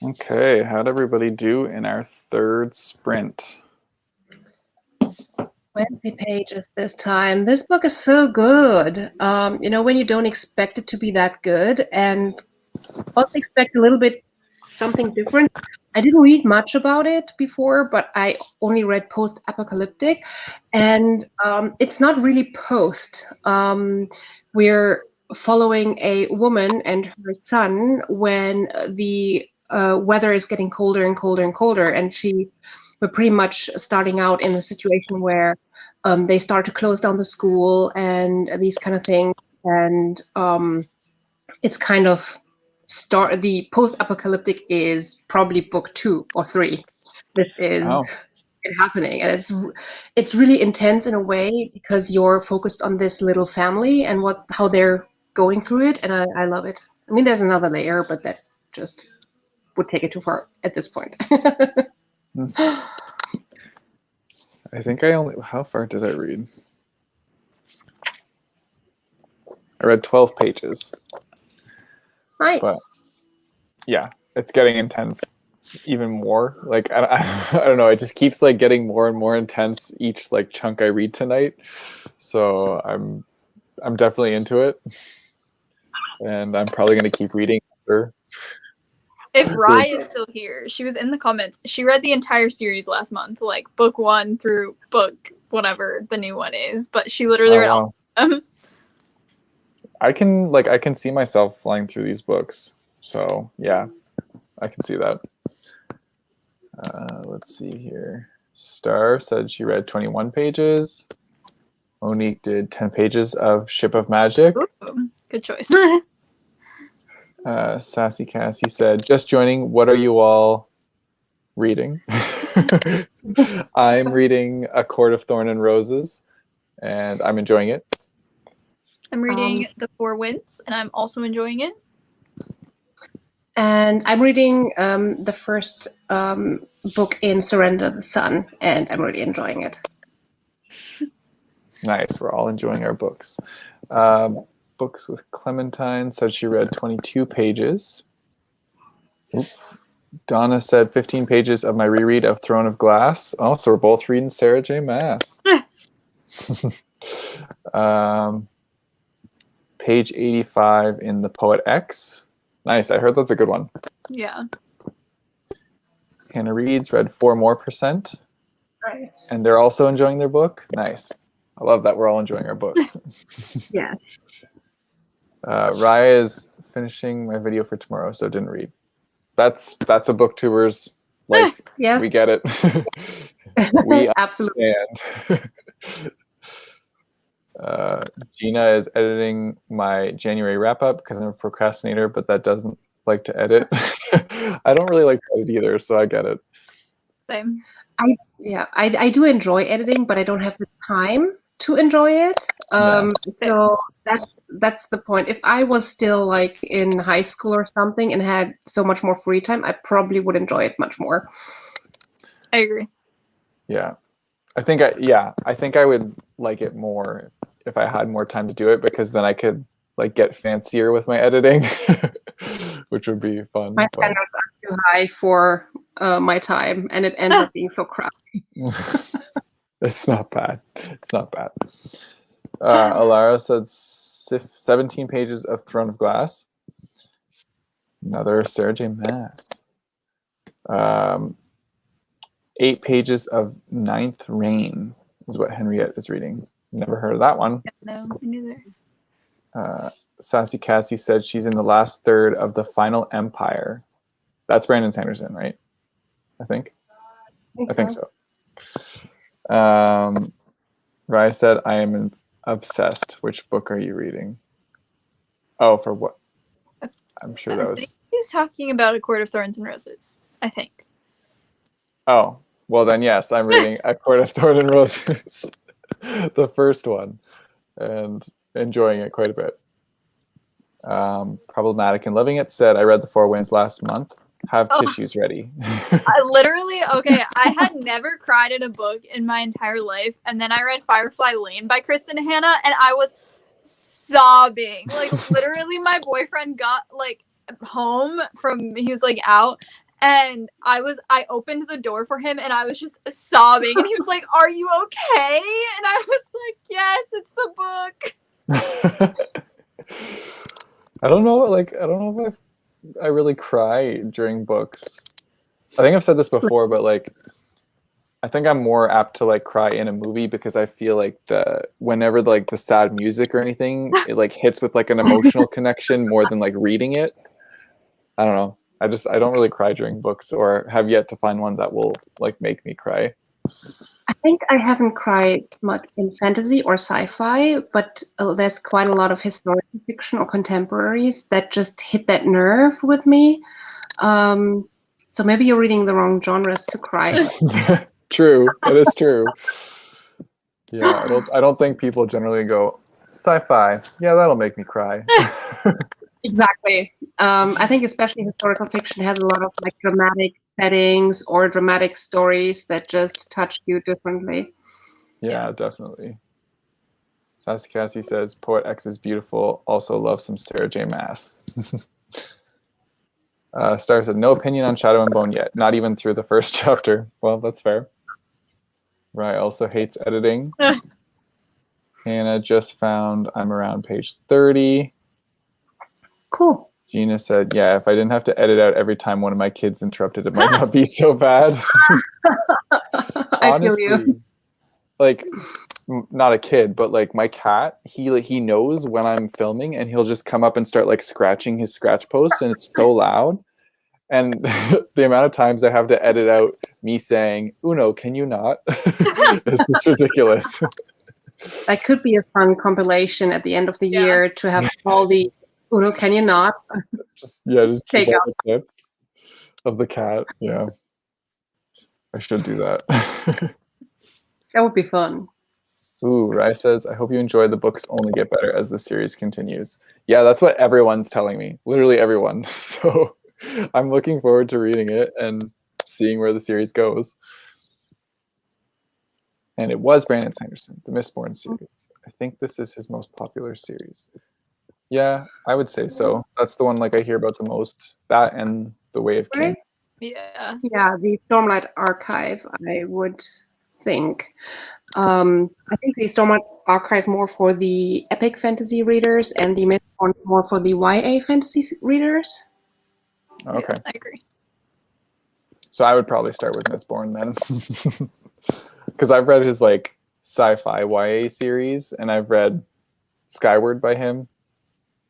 Okay, how'd everybody do in our third sprint? 20 pages this time. This book is so good. When you don't expect it to be that good and also expect a little bit something different. I didn't read much about it before, but I only read post-apocalyptic, and it's not really post. We're following a woman and her son when the weather is getting colder and colder and colder, and we're pretty much starting out in a situation where they start to close down the school and these kind of things, and it's kind of the post-apocalyptic is probably book 2 or 3. This is it happening, and it's really intense in a way because you're focused on this little family and how they're going through it, and I love it. I mean, there's another layer, but that just would take it too far at this point. I think how far did I read? I read 12 pages. Nice. But yeah, it's getting intense even more. Like I don't know, it just keeps like getting more and more intense each like chunk I read tonight. So I'm definitely into it, and I'm probably gonna keep reading after. If Rye is still here, she was in the comments. She read the entire series last month, like book 1 through book whatever the new one is. But she literally read all of them. I can see myself flying through these books. So yeah, I can see that. Let's see here. Star said she read 21 pages. Monique did 10 pages of Ship of Magic. Ooh, good choice. Sassy Cassie said, just joining, what are you all reading? I'm reading A Court of Thorn and Roses, and I'm enjoying it. I'm reading The Four Winds, and I'm also enjoying it. And I'm reading the first book in Surrender the Sun, and I'm really enjoying it. Nice. We're all enjoying our books. Books with Clementine said she read 22 pages. Oop. Donna said 15 pages of my reread of Throne of Glass. Oh, so we're both reading Sarah J. Maas. Page 85 in The Poet X. Nice. I heard that's a good one. Yeah. Hannah Reads read 4 more %. Nice. And they're also enjoying their book. Nice. I love that we're all enjoying our books. Yeah. Raya is finishing my video for tomorrow, so didn't read. That's a booktuber's life. Yeah. We get it. We absolutely. Gina is editing my January wrap up because I'm a procrastinator, but that doesn't like to edit. I don't really like to edit either, so I get it. Same. I do enjoy editing, but I don't have the time to enjoy it. So that's the point. If I was still like in high school or something and had so much more free time, I probably would enjoy it much more. I agree. Yeah. I think I would like it more if I had more time to do it, because then I could like get fancier with my editing, which would be fun. My standards are too high for my time, and it ends up being so crappy. It's not bad. It's not bad. Alara said 17 pages of Throne of Glass. Another Sarah J. Maas. 8 pages of Ninth Reign is what Henriette is reading. Never heard of that one. No, me neither. Sassy Cassie said she's in the last third of The Final Empire. That's Brandon Sanderson, right? I think so. Rye said, I am obsessed. Which book are you reading? Oh, for what? I'm sure that was... He's talking about A Court of Thorns and Roses, I think. Oh, well then, yes, I'm reading A Court of Thorns and Roses, the first one, and enjoying it quite a bit. Problematic and Loving It said, I read The Four Winds last month. Have tissues ready. I had never cried at a book in my entire life, and then I read Firefly Lane by Kristen Hanna, and I was sobbing. Like, literally, my boyfriend got like home from, he was like out, And I opened the door for him and I was just sobbing. And he was like, "Are you okay?" And I was like, "Yes, it's the book." I don't know. Like, I don't know if I really cry during books. I think I've said this before, but like, I think I'm more apt to like cry in a movie because I feel like whenever like the sad music or anything, it like hits with like an emotional connection more than like reading it. I don't know. I don't really cry during books, or have yet to find one that will like make me cry. I think I haven't cried much in fantasy or sci-fi, but there's quite a lot of historical fiction or contemporaries that just hit that nerve with me. So maybe you're reading the wrong genres to cry. True, that is true. Yeah, I don't think people generally go sci-fi. Yeah, that'll make me cry. Exactly. I think especially historical fiction has a lot of like dramatic settings or dramatic stories that just touch you differently. Yeah, definitely. Sassy Cassie says Poet X is beautiful. Also love some Sarah J. Maas. Star said no opinion on Shadow and Bone yet. Not even through the first chapter. Well, that's fair. Rye also hates editing. Hannah just found I'm around page 30. Cool. Gina said, yeah, if I didn't have to edit out every time one of my kids interrupted, it might not be so bad. I feel you. Like, not a kid, but like my cat, he knows when I'm filming and he'll just come up and start like scratching his scratch posts, and it's so loud. And the amount of times I have to edit out me saying, Uno, can you not? It's just ridiculous. That could be a fun compilation at the end of the Yeah. year to have all the Uno, can you not? Just keep Take all out. the clips of the cat. Yeah. I should do that. That would be fun. Ooh, Rai says, I hope you enjoy the books only get better as the series continues. Yeah, that's what everyone's telling me. Literally everyone. So I'm looking forward to reading it and seeing where the series goes. And it was Brandon Sanderson, the Mistborn series. I think this is his most popular series. Yeah, I would say so. That's the one like I hear about the most. That and The Way of Kings. Yeah. Yeah, the Stormlight Archive, I would think. I think the Stormlight Archive more for the epic fantasy readers and the Mistborn more for the YA fantasy readers. Okay. Yeah, I agree. So I would probably start with Mistborn then. Because I've read his like sci-fi YA series, and I've read Skyward by him,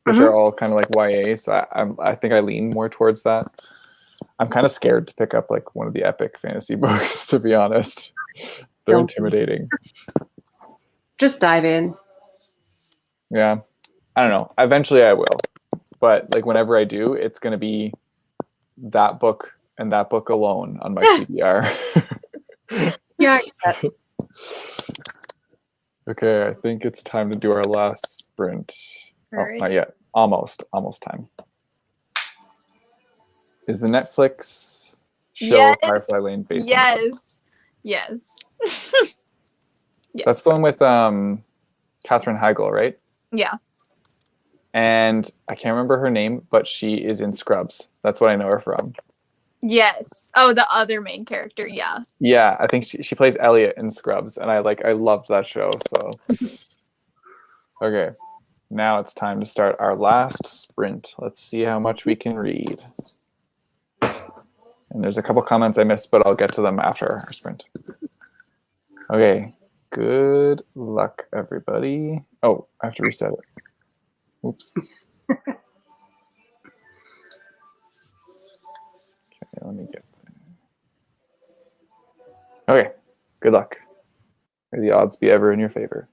which are all kind of like YA. So I think I lean more towards that. I'm kind of scared to pick up like one of the epic fantasy books, to be honest. They're intimidating. Just dive in. Yeah. I don't know. Eventually I will. But like whenever I do, it's going to be that book and that book alone on my TBR. Yeah, Okay, I think it's time to do our last sprint. Oh, Alright. not yet. Almost time. Is the Netflix show Yes. Firefly Lane based on? Yes. Yes. That's the one with Katherine Heigl, right? Yeah. And I can't remember her name, but she is in Scrubs. That's what I know her from. Yes. Oh, the other main character. Yeah. Yeah, I think she plays Elliot in Scrubs, and I loved that show. So, okay, now it's time to start our last sprint. Let's see how much we can read. And there's a couple comments I missed, but I'll get to them after our sprint. Okay, good luck, everybody. Oh, I have to reset it. Oops. Okay, let me get there. Okay, good luck. May the odds be ever in your favor.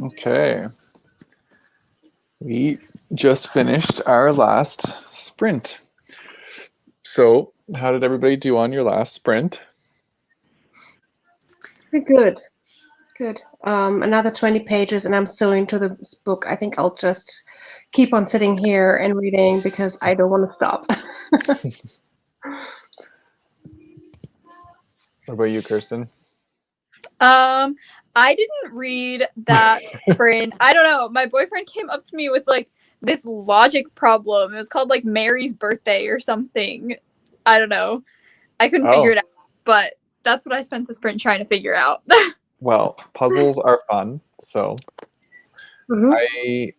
Okay. We just finished our last sprint. So, how did everybody do on your last sprint? Pretty good. Good. Another 20 pages, and I'm so into this book. I think I'll just keep on sitting here and reading because I don't want to stop. What about you, Kirsten? I didn't read that sprint. I don't know. My boyfriend came up to me with like this logic problem. It was called like Mary's birthday or something. I don't know. I couldn't figure it out, but that's what I spent the sprint trying to figure out. Well, puzzles are fun, so I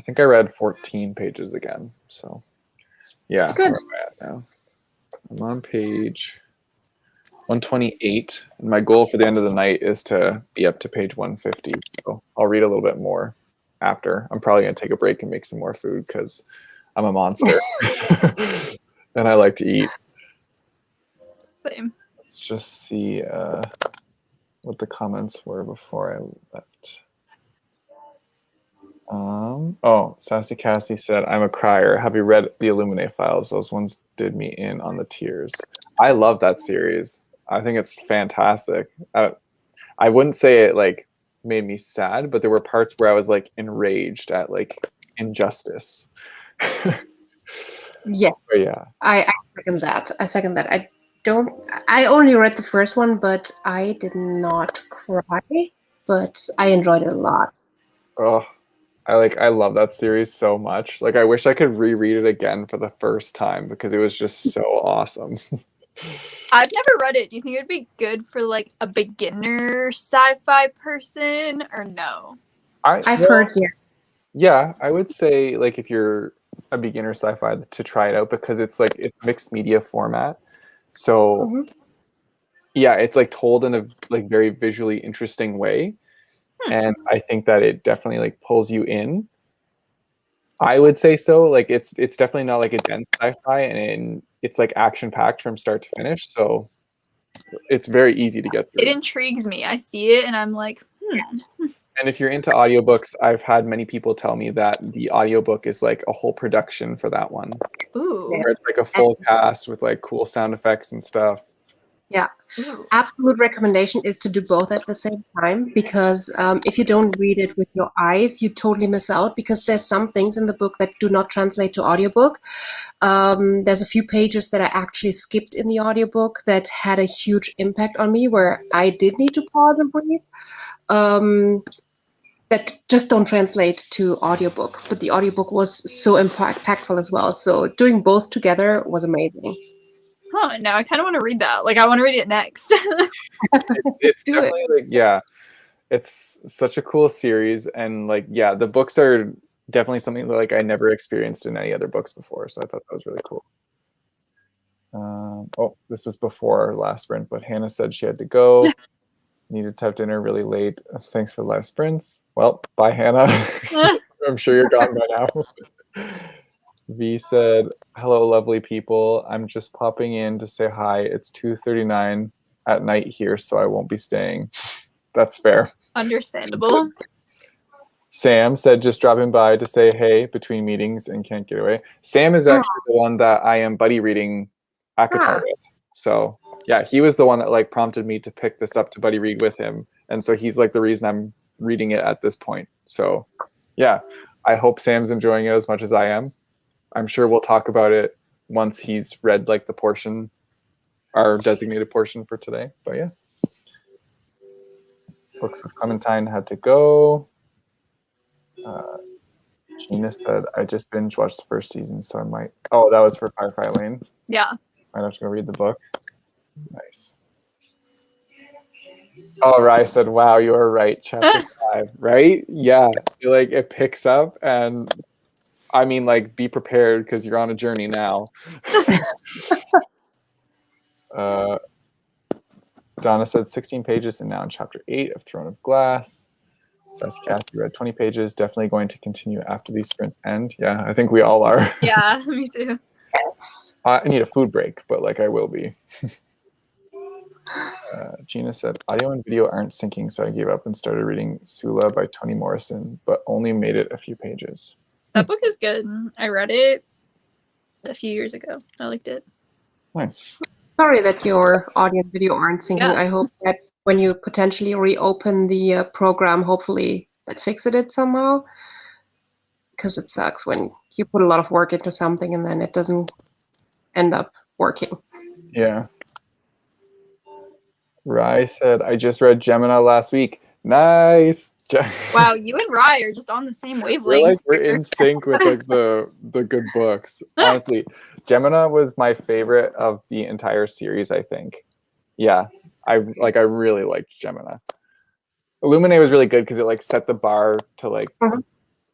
think I read 14 pages again. So yeah, Good. where am I at now? I'm on page 128, and my goal for the end of the night is to be up to page 150. So I'll read a little bit more after. I'm probably gonna take a break and make some more food because I'm a monster and I like to eat. Same. Let's just see what the comments were before I left. Oh, Sassy Cassie said, I'm a crier. Have you read the Illuminae files? Those ones did me in on the tears. I love that series. I think it's fantastic. I wouldn't say it like made me sad, but there were parts where I was like enraged at like injustice. Yeah. But yeah. I second that. I only read the first one, but I did not cry, but I enjoyed it a lot. Oh, I love that series so much. Like I wish I could reread it again for the first time because it was just so awesome. I've never read it. Do you think it would be good for like a beginner sci-fi person or no? I've heard, yeah. Yeah, I would say like if you're a beginner sci-fi to try it out because it's like it's mixed media format. So yeah, it's like told in a like very visually interesting way. And I think that it definitely like pulls you in. I would say so. Like it's definitely not like a dense sci-fi, and it's like action packed from start to finish. So it's very easy to get through. It intrigues me. I see it and I'm like, And if you're into audiobooks, I've had many people tell me that the audiobook is like a whole production for that one. Ooh. Where it's like a full cast with like cool sound effects and stuff. Yeah. Absolute recommendation is to do both at the same time because if you don't read it with your eyes, you totally miss out because there's some things in the book that do not translate to audiobook. There's a few pages that I actually skipped in the audiobook that had a huge impact on me where I did need to pause and breathe. That just don't translate to audiobook, but the audiobook was so impactful as well. So doing both together was amazing. Huh, now I kind of want to read that. Like, I want to read it next. It's definitely like, yeah, it's such a cool series. And like, yeah, the books are definitely something that like I never experienced in any other books before. So I thought that was really cool. Oh, this was before our last sprint, but Hannah said she had to go. Needed to have dinner really late. Thanks for the live sprints. Well, bye, Hannah. I'm sure you're gone by now. V said, hello, lovely people. I'm just popping in to say hi. It's 2:39 at night here, so I won't be staying. That's fair. Understandable. Sam said, just dropping by to say hey between meetings and can't get away. Sam is actually the one that I am buddy reading ACOTAR with. So yeah, he was the one that like prompted me to pick this up to buddy read with him. And so he's like the reason I'm reading it at this point. So yeah, I hope Sam's enjoying it as much as I am. I'm sure we'll talk about it once he's read like the portion, our designated portion for today. But yeah. Books with Clementine had to go. Gina said, I just binge watched the first season, so I might. Oh, that was for Firefly Lane. Yeah. Might have to go read the book. Nice. Oh, Rye said, wow, you are right. Chapter 5, right? Yeah. I feel like it picks up, and I mean, like, be prepared because you're on a journey now. Donna said 16 pages and now in chapter 8 of Throne of Glass. Sassy Cassie read 20 pages. Definitely going to continue after these sprints end. Yeah, I think we all are. Yeah, me too. I need a food break, but like I will be. Gina said, audio and video aren't syncing, so I gave up and started reading Sula by Toni Morrison, but only made it a few pages. That book is good. I read it a few years ago. I liked it. Nice. Sorry that your audio and video aren't syncing. Yeah. I hope that when you potentially reopen the program, hopefully that fixes it somehow. Because it sucks when you put a lot of work into something and then it doesn't end up working. Yeah. Rai said, I just read Gemini last week. Nice. Wow, you and Rye are just on the same wavelength. We're in sync with like the good books. Honestly, Gemini was my favorite of the entire series, I think. Yeah. I really liked Gemini. Illuminae was really good because it like set the bar to like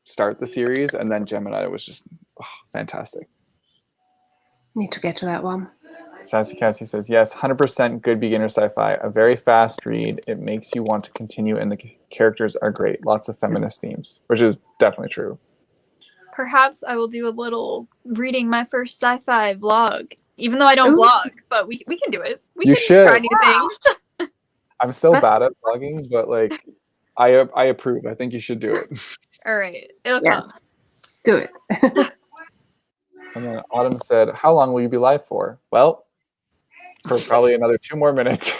start the series, and then Gemini was just fantastic. Need to get to that one. Sassy Cassie says, yes, 100% good beginner sci-fi. A very fast read. It makes you want to continue, and the characters are great. Lots of feminist themes, which is definitely true. Perhaps I will do a little reading my first sci-fi vlog, even though I don't vlog, but we can do it. We You can should. try new things. I'm so bad at vlogging, but like, I approve. I think you should do it. All right, it'll come. Yes, do it. And then Autumn said, how long will you be live for? Well, for probably another 2 more minutes.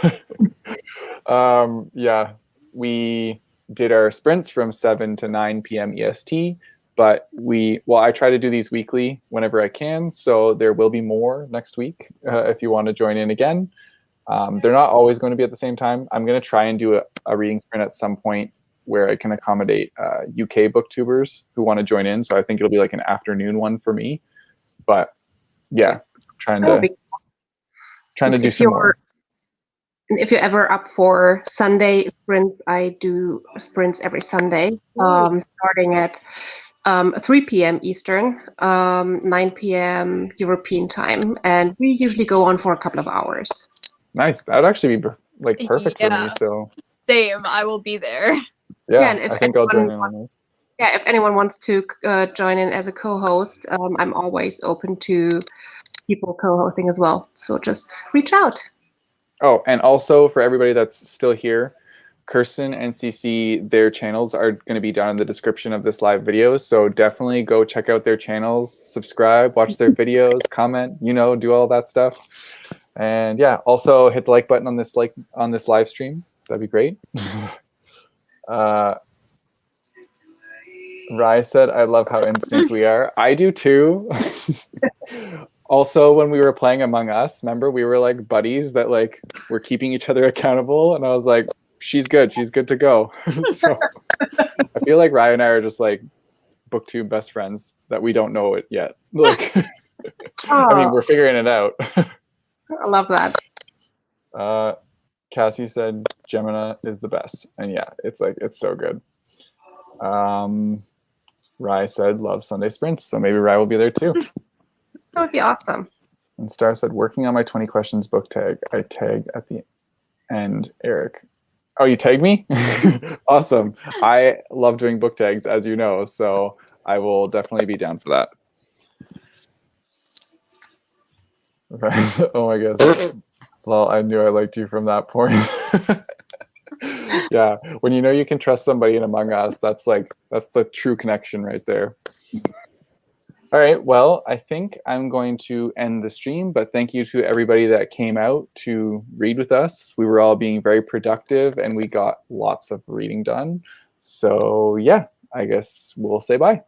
Yeah, we did our sprints from 7 to 9 p.m. EST, but I try to do these weekly whenever I can, so there will be more next week if you want to join in again. They're not always going to be at the same time. I'm going to try and do a reading sprint at some point where I can accommodate UK booktubers who want to join in, so I think it'll be like an afternoon one for me. But yeah, trying to do some more. If you're ever up for Sunday sprints, I do sprints every Sunday, starting at 3 p.m. Eastern, 9 p.m. European time, and we usually go on for a couple of hours. Nice. That would actually be like perfect for me. So same, I will be there. Yeah, and I think I'll join in on this. Yeah, if anyone wants to join in as a co-host, I'm always open to people co-hosting as well. So just reach out. Oh, and also for everybody that's still here, Kirsten and CC, their channels are going to be down in the description of this live video. So definitely go check out their channels, subscribe, watch their videos, comment, do all that stuff. And yeah, also hit the like button on this live stream. That'd be great. Rai said, I love how in sync we are. I do too. Also, when we were playing Among Us, remember we were like buddies that like were keeping each other accountable, and I was like, she's good to go. So I feel like Rai and I are just like booktube best friends that we don't know it yet. Like, I mean, we're figuring it out. I love that. Cassie said Gemini is the best, and yeah, it's so good. Rai said love Sunday sprints, so maybe Rai will be there too. That would be awesome. And Star said, working on my 20 questions book tag. I tag at the end, Eric. Oh, you tag me? Awesome. I love doing book tags, as you know, so I will definitely be down for that. Okay. Oh my gosh. Well, I knew I liked you from that point. Yeah, when you can trust somebody in Among Us, that's the true connection right there. All right, well, I think I'm going to end the stream, but thank you to everybody that came out to read with us. We were all being very productive, and we got lots of reading done. So yeah, I guess we'll say bye.